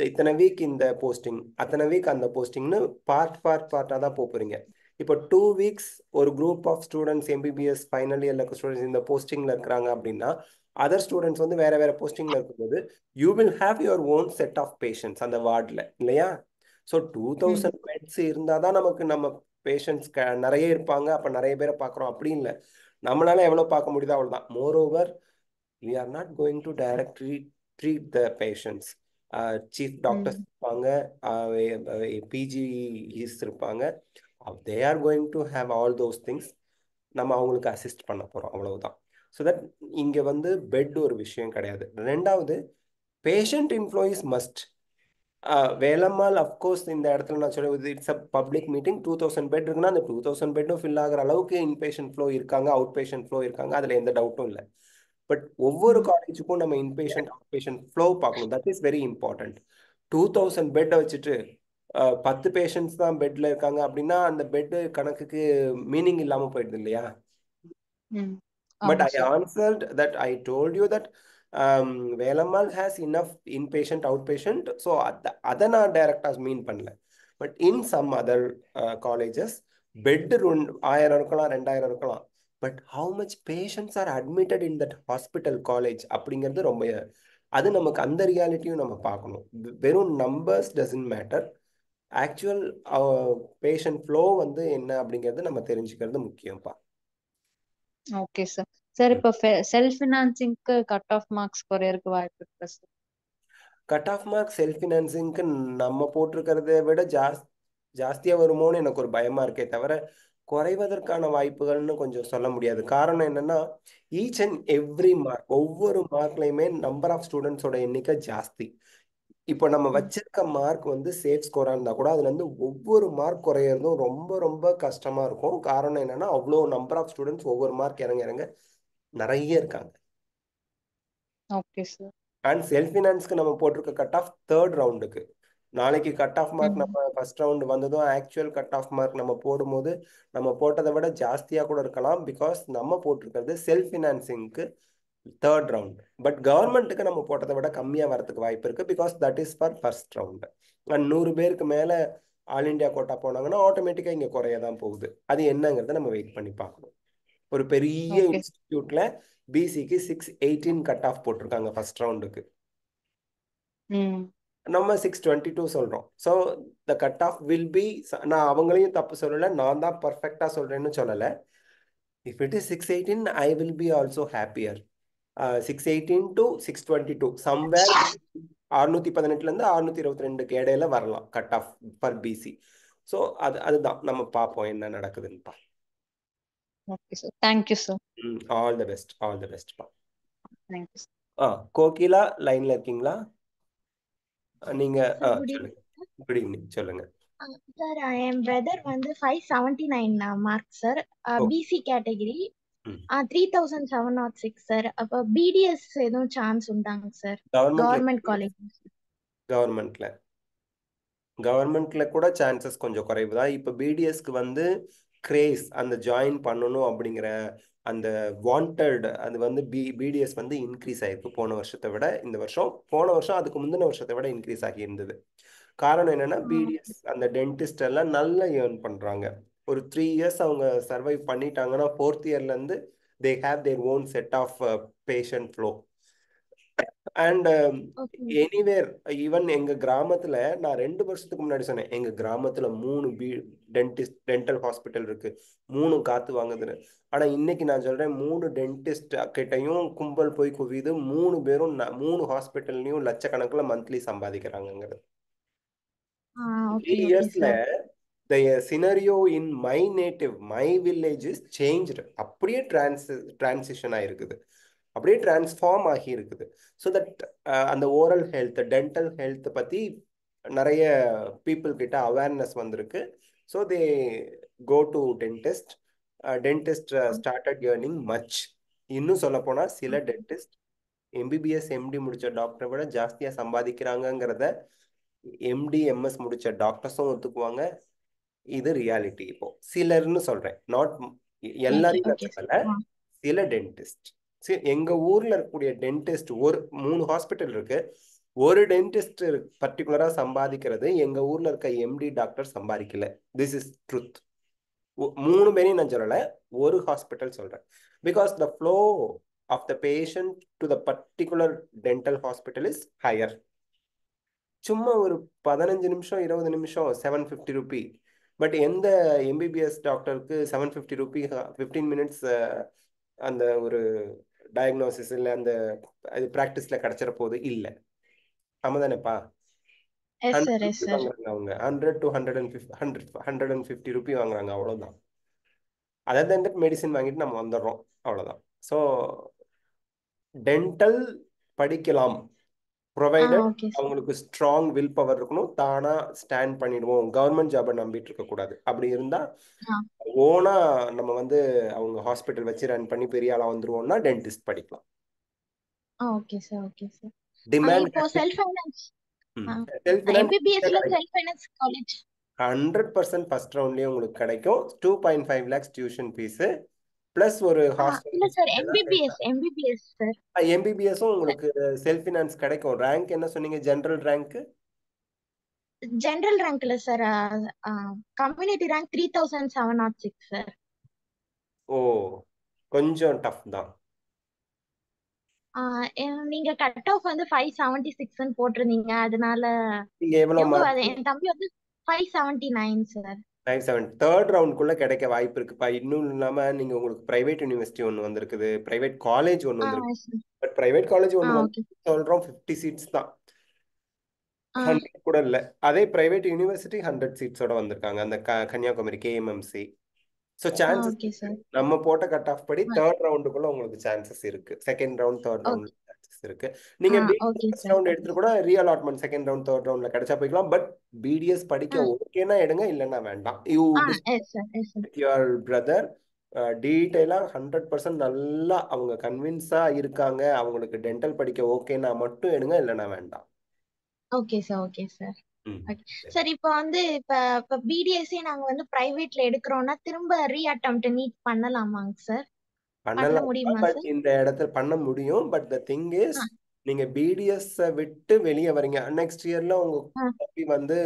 இத்தனை வீக் இந்த போஸ்டிங், அத்தனை வீக் அந்த போஸ்டிங்னு பார்ட்டாக தான் போகிறீங்க. இப்போ 2 வீக்ஸ் ஒரு group of students MBBS final இயர்ல இருக்க ஸ்டூடெண்ட்ஸ் இந்த போஸ்டிங்கில் இருக்கிறாங்க அப்படின்னா அதர் ஸ்டூடெண்ட்ஸ் வந்து வேற வேற போஸ்டிங்கில் இருக்கும்போது you will have your own set of patients அந்த வார்டில், இல்லையா? ஸோ 2000 பெட்ஸ் இருந்தால் தான் நம்ம பேஷண்ட்ஸ் நிறைய இருப்பாங்க, அப்போ நிறைய பேரை பார்க்குறோம் அப்படி இல்லை. நம்மளால எவ்வளோ பார்க்க முடியுதோ அவ்வளோதான். More over we are not going to directly treat the patients. Chief doctors இருப்பாங்க, PGs இருப்பாங்க, they are going to have all those things. நம்ம அவங்களுக்கு அசிஸ்ட் பண்ண போகிறோம், அவ்வளவுதான். ஸோ தட் இங்கே வந்து பெட் ஒரு விஷயம் கிடையாது. ரெண்டாவது, patient inflow is must. Velammal of course இந்த இடத்துல நான் சொல்ல it's a public meeting. 2000 bed இருக்குன்னா அந்த 2000 பெட்டும் ஃபில் ஆகிற அளவுக்கு இன்பேஷண்ட் ஃப்ளோ இருக்காங்க, அவுட் பேஷண்ட் ஃப்ளோ இருக்காங்க, அதில் எந்த டவுட்டும் இல்லை. பட் ஒவ்வொரு காலேஜுக்கும் நம்ம இன்பேஷண்ட் அவுட் பேஷண்ட் ஃப்ளோ பார்க்கணும். That is very important. 2000 பெட்டை வச்சுட்டு 10 பேஷண்ட்ஸ் தான் பெட்ல இருக்காங்க அப்படின்னா அந்த பெட் கணக்குக்கு மீனிங் இல்லாமல் போயிடுது, இல்லையா? But I answered that I told you that Velammal has enough inpatient out patient. So அதை நான் டைரக்டாக மீன் பண்ணல. But in some other colleges bed 1000 இருக்கலாம், 2000 இருக்கலாம். But how much patients are admitted in that hospital college அப்படிங்கிறது ரொம்ப, அது நமக்கு அந்த ரியாலிட்டியும் நம்ம பார்க்கணும். வெறும் numbers doesn't matter, actual patient flow வந்து என்ன அப்படிங்கிறது நம்ம தெரிஞ்சுக்கிறது முக்கியம்ப்பா. Okay sir. சார் இப்போ செல்ஃப் ஃபினான்சிங்க்கு கட் ஆஃப் மார்க்ஸ் குறையறதுக்கு வாய்ப்பு இருக்கு sir? Cut off mark self ஃபினான்சிங்க்கு நம்ம போட்டிருக்கிறத விட ஜாஸ்தியாக வருமோன்னு எனக்கு ஒரு பயமா இருக்கே தவிர குறைவதற்கான வாய்ப்புகள்னு கொஞ்சம் சொல்ல முடியாது. காரணம் என்னன்னா ஈச் அண்ட் எவ்ரி மார்க், ஒவ்வொரு மார்க்லையுமே நம்பர் ஆஃப் ஸ்டூடெண்ட்ஸோட எண்ணிக்கை ஜாஸ்தி. இப்போ நம்ம வச்சிருக்க மார்க் வந்து சேஃப் ஸ்கோரா இருந்தா கூட அதுல இருந்து ஒவ்வொரு மார்க் குறையறதும் ரொம்ப ரொம்ப கஷ்டமா இருக்கும். காரணம் என்னன்னா அவ்வளோ நம்பர் ஆஃப் ஸ்டூடெண்ட்ஸ் ஒவ்வொரு மார்க் இறங்க நிறைய இருக்காங்க. Okay sir. அண்ட் செல்ஃப் ஃபினான்ஸ்க்கு நம்ம போட்டிருக்க கட் ஆஃப் 3rd ரவுண்டுக்கு, நாளைக்கு கட் ஆஃப் மார்க் நம்ம ஃபர்ஸ்ட் ரவுண்டு வந்ததும் ஆக்சுவல் கட் ஆஃப் மார்க் நம்ம போடும்போது நம்ம போட்டதை விட ஜாஸ்தியாக கூட இருக்கலாம். பிகாஸ் நம்ம போட்டிருக்கிறது செல்ஃப் ஃபினான்சிங்க்கு 3rd ரவுண்ட். பட் கவர்மெண்ட்டுக்கு நம்ம போட்டதை விட கம்மியாக வரதுக்கு வாய்ப்பு இருக்கு. Because that is for first round. And 100 பேருக்கு மேலே ஆல் இண்டியா கோட்டா போனாங்கன்னா ஆட்டோமேட்டிக்காக இங்கே குறைய தான் போகுது. அது என்னங்கிறத நம்ம வெயிட் பண்ணி பார்க்கணும். ஒரு பெரிய இன்ஸ்டிடியூட்ல பிசிக்கு 618 கட் ஆஃப் போட்டிருக்காங்க ஃபர்ஸ்ட் ரவுண்டுக்கு, நம்ம 622 சொல்றோம். So the cut off will be, நான் அவங்களையும் தப்பு சொல்லலை, நான் தான் பர்ஃபெக்டா சொல்றேன்னு சொல்லலை. If it is 618 I will be also happier. 618 to 622 somewhere 618 622 இடையில வரலாம் cut off per BC. So அதுதான் நம்ம பார்ப்போம் என்ன நடக்குதுன்னு. Okay sir, thank you sir. All the best, all the best பா. Thank you sir. கோகிலா லைன்ல இருக்கீங்களா நீங்க? சொல்லுங்க. குட் ஈவினிங், சொல்லுங்க சார். என் பிரதர் வந்து 579 mark sir, BC category, 3706 sir. அப்ப பிடிஎஸ் எதுவும் சான்ஸ் உண்டாங்க சார்? Government college. கவர்மெண்ட்ல கூட சான்சஸ் கொஞ்சம் குறைவு தான். இப்போ பிடிஎஸ்க்கு வந்து கிரேஸ் அந்த ஜாயின் பண்ணணும் அப்படிங்கிற அந்த வாண்டட் அது வந்து பிடிஎஸ் வந்து இன்க்ரீஸ் ஆயிருக்கு போன வருஷத்தை விட இந்த வருஷம். போன வருஷம் அதுக்கு முந்தின வருஷத்தை விட இன்க்ரீஸ் ஆகி இருந்தது. காரணம் என்னன்னா பிடிஎஸ் அந்த டென்டிஸ்ட் எல்லாம் நல்லா ஏர்ன் பண்றாங்க. ஒரு 3 இயர்ஸ் அவங்க சர்வைவ் பண்ணிட்டாங்கன்னா 4th இயர்ல இருந்து they have their own set of patient flow. And anywhere even எங்க கிராமத்துல, நான் 2 வருஷத்துக்கு முன்னாடி சொன்னேன், எங்க கிராமத்துல 3 டென்டல் ஹாஸ்பிட்டல் இருக்கு, 3 காத்து வாங்குதுன்னு. ஆனா இன்னைக்கு நான் சொல்றேன் 3 டென்டிஸ்ட் கிட்டையும் கும்பல் போய் குவியுது. 3 பேரும் 3 ஹாஸ்பிட்டல்லையும் லட்சக்கணக்கில் மந்த்லி சம்பாதிக்கிறாங்கிறது. 3 இயர்ஸ்ல the scenario in my native, my village is changed. அப்படியே டிரான்சிஷன் ஆயிருக்குது, அப்படியே டிரான்ஸ்ஃபார்ம் ஆகி இருக்குது. ஸோ தட் அந்த ஓரல் ஹெல்த், டென்டல் ஹெல்த் பற்றி நிறைய பீப்புள் கிட்ட அவேர்னஸ் வந்திருக்கு. So they go to dentist. Dentist started earning much. இன்னும் சொல்ல போனால் சில டென்டிஸ்ட் எம்பிபிஎஸ் எம்டி முடித்த டாக்டரை விட ஜாஸ்தியாக சம்பாதிக்கிறாங்கங்கிறத எம்டி எம்எஸ் முடித்த டாக்டர்ஸும் ஒத்துக்குவாங்க. இது ரியாலிட்டி. இப்போ சிலர்னு சொல்கிறேன், நாட் எல்லாரையும் சொல்லலை, சில டென்டிஸ்ட். சரி, எங்க ஊர்ல இருக்கக்கூடிய டென்டிஸ்ட் ஒரு 3 ஹாஸ்பிட்டல் இருக்கு. ஒரு டென்டிஸ்ட் பர்டிகுலரா சம்பாதிக்கிறது எங்க ஊர்ல இருக்க எம்டி டாக்டர் சம்பாதிக்கல. This is truth. 3 பேரையும் நான் சொல்லல, ஒரு ஹாஸ்பிட்டல் சொல்றேன். Because the flow of the patient to the particular dental hospital is higher. சும்மா ஒரு 15 நிமிஷம் 20 நிமிஷம் 750 ரூபி. பட் எந்த எம்பிபிஎஸ் டாக்டருக்கு 750 ரூபி 15 மினிட்ஸ் அந்த ஒரு டயக்னோசிஸ் இல்லை அந்த அது ப்ராக்டிஸ்ல கிடைச்சிட போகுது இல்லை. ஆமா தானேப்பா? Yes 100 sir, yes rupee sir. வாங்குறாங்க அவங்க. 100 to 150 ரூபி வாங்குறாங்க, அவ்வளோதான். அதாவது அந்த மெடிசின் வாங்கிட்டு நம்ம வந்துடுறோம், அவ்வளோதான். ஸோ டென்டல் படிக்கலாம், ப்ரொவைடட் ஓகே சார். அவங்களுக்கு ஸ்ட்ராங் வில் பவர் இருக்கணும். தானா ஸ்டாண்ட் பண்ணிடுவோம், கவர்மெண்ட் ஜாபை நம்பிட்டு இருக்கக்கூடாது. அப்படி இருந்தால் ஓனா நம்ம வந்து அவங்க ஹாஸ்பிட்டல் வச்சு ரன் பண்ணி பெரிய ஆளாக வந்துருவோம்னா டென்டிஸ்ட் படிக்கலாம். Okay sir, okay sir. Demand இப்போ செல்ஃப் ஃபைனான்ஸ் செல்ஃப் ஃபினான்ஸ் எம்பிபிஎஸ்ல செல்ஃப் ஃபைனான்ஸ் காலேஜ் 100% ஃபர்ஸ்ட் ரவுண்ட்லேயே உங்களுக்கு கிடைக்கும். 2.5 lakhs டியூஷன் ஃபீஸு ப்ளஸ் ஒரு இல்ல ஹாஸ்டல். Sir, MBBS sir. எம்பிபிஎஸும் உங்களுக்கு செல்ஃப் ஃபினான்ஸ் கிடைக்கும். ரேங்க் என்ன சொன்னீங்க? General rank? ஜெனரல் ரேங்க்ல sir community rank 3706 sir. Oh, கொஞ்சம் டஃப் தான். நீங்க கட் ஆஃப் வந்து 576 போட்டிருந்தீங்க, அதனால நீங்க எவ்வளோ மார்க்? என் தம்பி வந்து 579 சார். 97. தேர்ட் ரவுண்டுக்குள்ள கிடைக்க வாய்ப்பு இருக்குப்பா. இன்னும் இல்லாம நீங்க உங்களுக்கு பிரைவேட் யூனிவர்சிட்டி ஒன்று வந்திருக்குது, பிரைவேட் காலேஜ் ஒன்று வந்திருக்கு. பட் பிரைவேட் காலேஜ் ஒன்று வந்து சொல்றோம் 50 சீட்ஸ் தான், 100 கூட இல்ல. அதே பிரைவேட் யூனிவர்சிட்டி 100 சீட்ஸோட வந்திருக்காங்க, அந்த கன்னியாகுமரி KMMC. ஸோ சான்சஸ் நம்ம போட்ட கட் ஆஃப் படி தேர்ட் ரவுண்டுக்குள்ள உங்களுக்கு சான்சஸ் இருக்கு. Second round third round chances இருக்கு. நீங்க ஃபர்ஸ்ட் ரவுண்ட் எடுத்துட்டு கூட ரீஅலாட்மெண்ட் செகண்ட் ரவுண்ட் தேர்ட் ரவுண்ட்ல கிடைச்சா போய்க்கலாம். பட் பிடிஎஸ் படிக்க ஓகேனா எடுங்க, இல்லைன்னா வேண்டாம். யூ யுவர் பிரதர் டீட்டெயிலா 100% நல்லா அவங்க கன்வின்ஸா இருக்காங்க, அவங்களுக்கு டென்டல் படிக்க ஓகேனா மட்டும் எடுங்க, இல்லைன்னா வேண்டாம். Okay sir, okay sir. Sir இப்போ வந்து இப்ப பிடிஎஸ்ஏ நாங்க வந்து பிரைவேட்ல எடுக்கிறோம்னா திரும்ப ரீஅட்டெம்ப்ட் நீட் பண்ணலாமாங்க சார்? பண்ண முடியுமா பட் சார்? இந்த இடத்துல பண்ண முடியும். பட் த திங் இஸ், நீங்க பிடிஎஸ் விட்டு வெளியே வரீங்க, நெக்ஸ்ட் இயர்ல உங்க தம்பி வந்து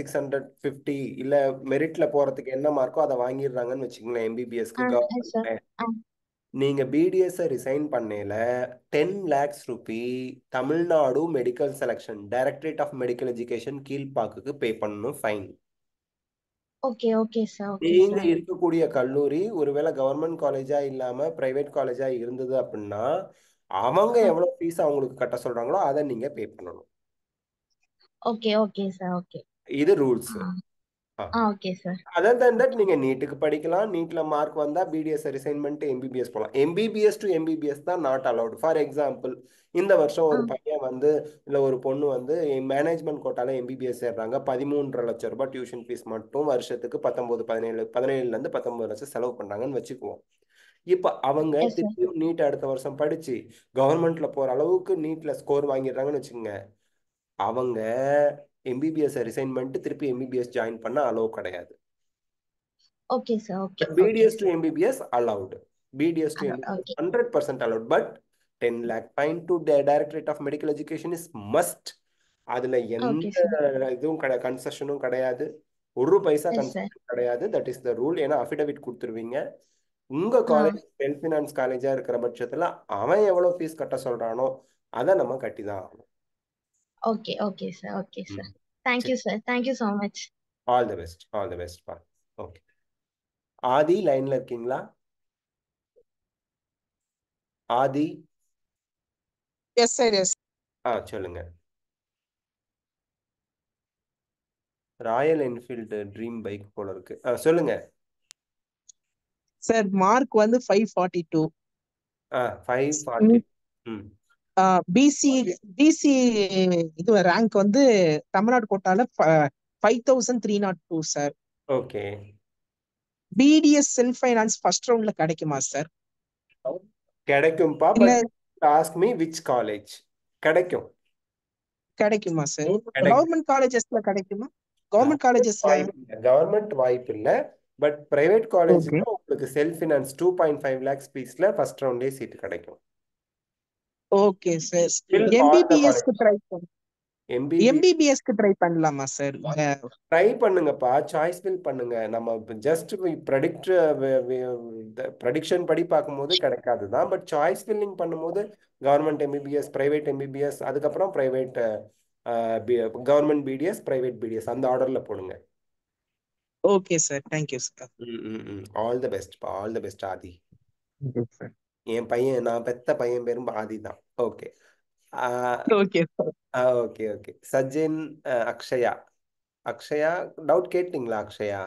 650 இல்ல மெரிட்ல போறதுக்கு என்ன மார்க்கோ அதை வாங்கிடுறாங்கன்னு வச்சுக்கோங்களேன் எம்பிபிஎஸ்க்கு கவர்மெண்ட். நீங்க பிடிஎஸ் ரிசைன் பண்ணல 10 lakhs rupee Tamil Nadu medical selection directorate of medical education கீழ்பாக்குக்கு பே பண்ணணும் fine. Okay, okay sir, okay நீங்க சார். இருக்கக்கூடிய கல்லூரி ஒருவேளை கவர்மெண்ட் காலேஜா இல்லாம பிரைவேட் காலேஜா இருந்தது அப்படின்னா அவங்க எவ்வளவு ஃபீஸ் அவங்களுக்கு கட்ட சொல்றாங்களோ அதை நீங்க பே பண்ணணும். Okay, okay sir, okay. இது rules. Okay sir. Other than that நீங்க நீட்டுக்கு படிக்கலாம். நீட்ல மார்க் வந்தா பிடிஎஸ் ரிசைன் பண்ணிட்டு எம்பிபிஎஸ் போகலாம். எம்பிபிஎஸ் டு எம்பிபிஎஸ் தான் நாட் அலவுட். ஃபார் எக்ஸாம்பிள், இந்த வருஷம் ஒரு பையன் வந்து இல்ல ஒரு பொண்ணு வந்து மேனேஜ்மெண்ட் கோட்டால எம்பிபிஎஸ் சேர்றாங்க. 13.5 லட்சம் ரூபாய் டியூஷன் ஃபீஸ் மட்டும் வருஷத்துக்கு 17 இருந்து 19 லட்சம் செலவு பண்றாங்கன்னு வச்சுக்குவோம். இப்ப அவங்க திருப்பியும் நீட் அடுத்த வருஷம் படிச்சு கவர்மெண்ட்ல போற அளவுக்கு நீட்ல ஸ்கோர் வாங்கிடுறாங்கன்னு வச்சுக்கோங்க, அவங்க எம்பிபிஎஸ் ரிசைன் பண்ணிட்டு திருப்பி எம்பிபிஎஸ் ஜாயின் பண்ண அலோவ் கிடையாது. Okay sir, okay. BDS to MBBS allowed. BDS to MBBS 100% allowed. But 10 lakh fine to the Directorate of Medical Education is must. அதுல எந்த இதுவும் கன்செஷனும் கிடையாது, ஒரு பைசா கன்செஷன் கிடையாது. That is the rule. ஏன்னா அஃபிடவிட் கொடுத்துருவீங்க. உங்க காலேஜ் செல்ஃப் ஃபினான்ஸ் காலேஜா இருக்கிற பட்சத்துல அவன் எவ்வளவு ஃபீஸ் கட்ட சொல்றானோ அதை நம்ம கட்டி தான் ஆகணும். Okay, okay sir, okay sir. Thank you sir, thank you so much. All the best, all the best பா. ஓகே, ஆதி லைன்ல இருக்கீங்களா? ஆதி? Yes sir, yes. சொல்லுங்க. ராயல் என்ஃபீல்டு ட்ரீம் பைக் போல இருக்கு, சொல்லுங்க சார். மார்க் வந்து 542. 540. பிசி இது ரேங்க் வந்து தமிழ்நாடு கோட்டால 5302 sir. Okay. BDS self finance first ரவுண்ட்ல கிடைக்குமா சார்? கிடைக்கும்பா. But ask me which college கிடைக்குமா சார்? கவர்மெண்ட் காலேஜஸ்ல கிடைக்குமா? கவர்மெண்ட் காலேஜஸ்ல கவர்மெண்ட் வாய்ப்பு இல்ல. பட் பிரைவேட் காலேஜ்ல உங்களுக்கு செல்ஃப் ஃபினான்ஸ் 2.5 lakhs ஃபீஸ்ல ஃபர்ஸ்ட் ரவுண்டே சீட் கிடைக்கும். Okay sir. Still all the எம்பிபிஎஸ்க்கு colleges. ட்ரை பண்ண MBBS எம்பிபிஎஸ்க்கு ட்ரை பண்ணலாமா சார்? ட்ரை பண்ணுங்கப்பா, சாய்ஸ் ஃபில் பண்ணுங்க. நம்ம ஜஸ்ட் ப்ரெடிக்ஷன் படி பார்க்கும்போது கிடைக்காது தான். பட் சாய்ஸ் ஃபில்லிங் பண்ணும்போது கவர்மெண்ட் எம்பிபிஎஸ், பிரைவேட் எம்பிபிஎஸ், அதுக்கப்புறம் private government BDS, private BDS, அந்த ஆர்டர்ல போடுங்க. Okay sir, thank you sir. All the best, all the best Adhi. Sir என் பையன், நான் பெத்த பையன் பேரும் ஆதி தான். Okay okay sir. Okay okay. Sajin, Akshaya. Akshaya doubt கேட்டீங்களா? Akshaya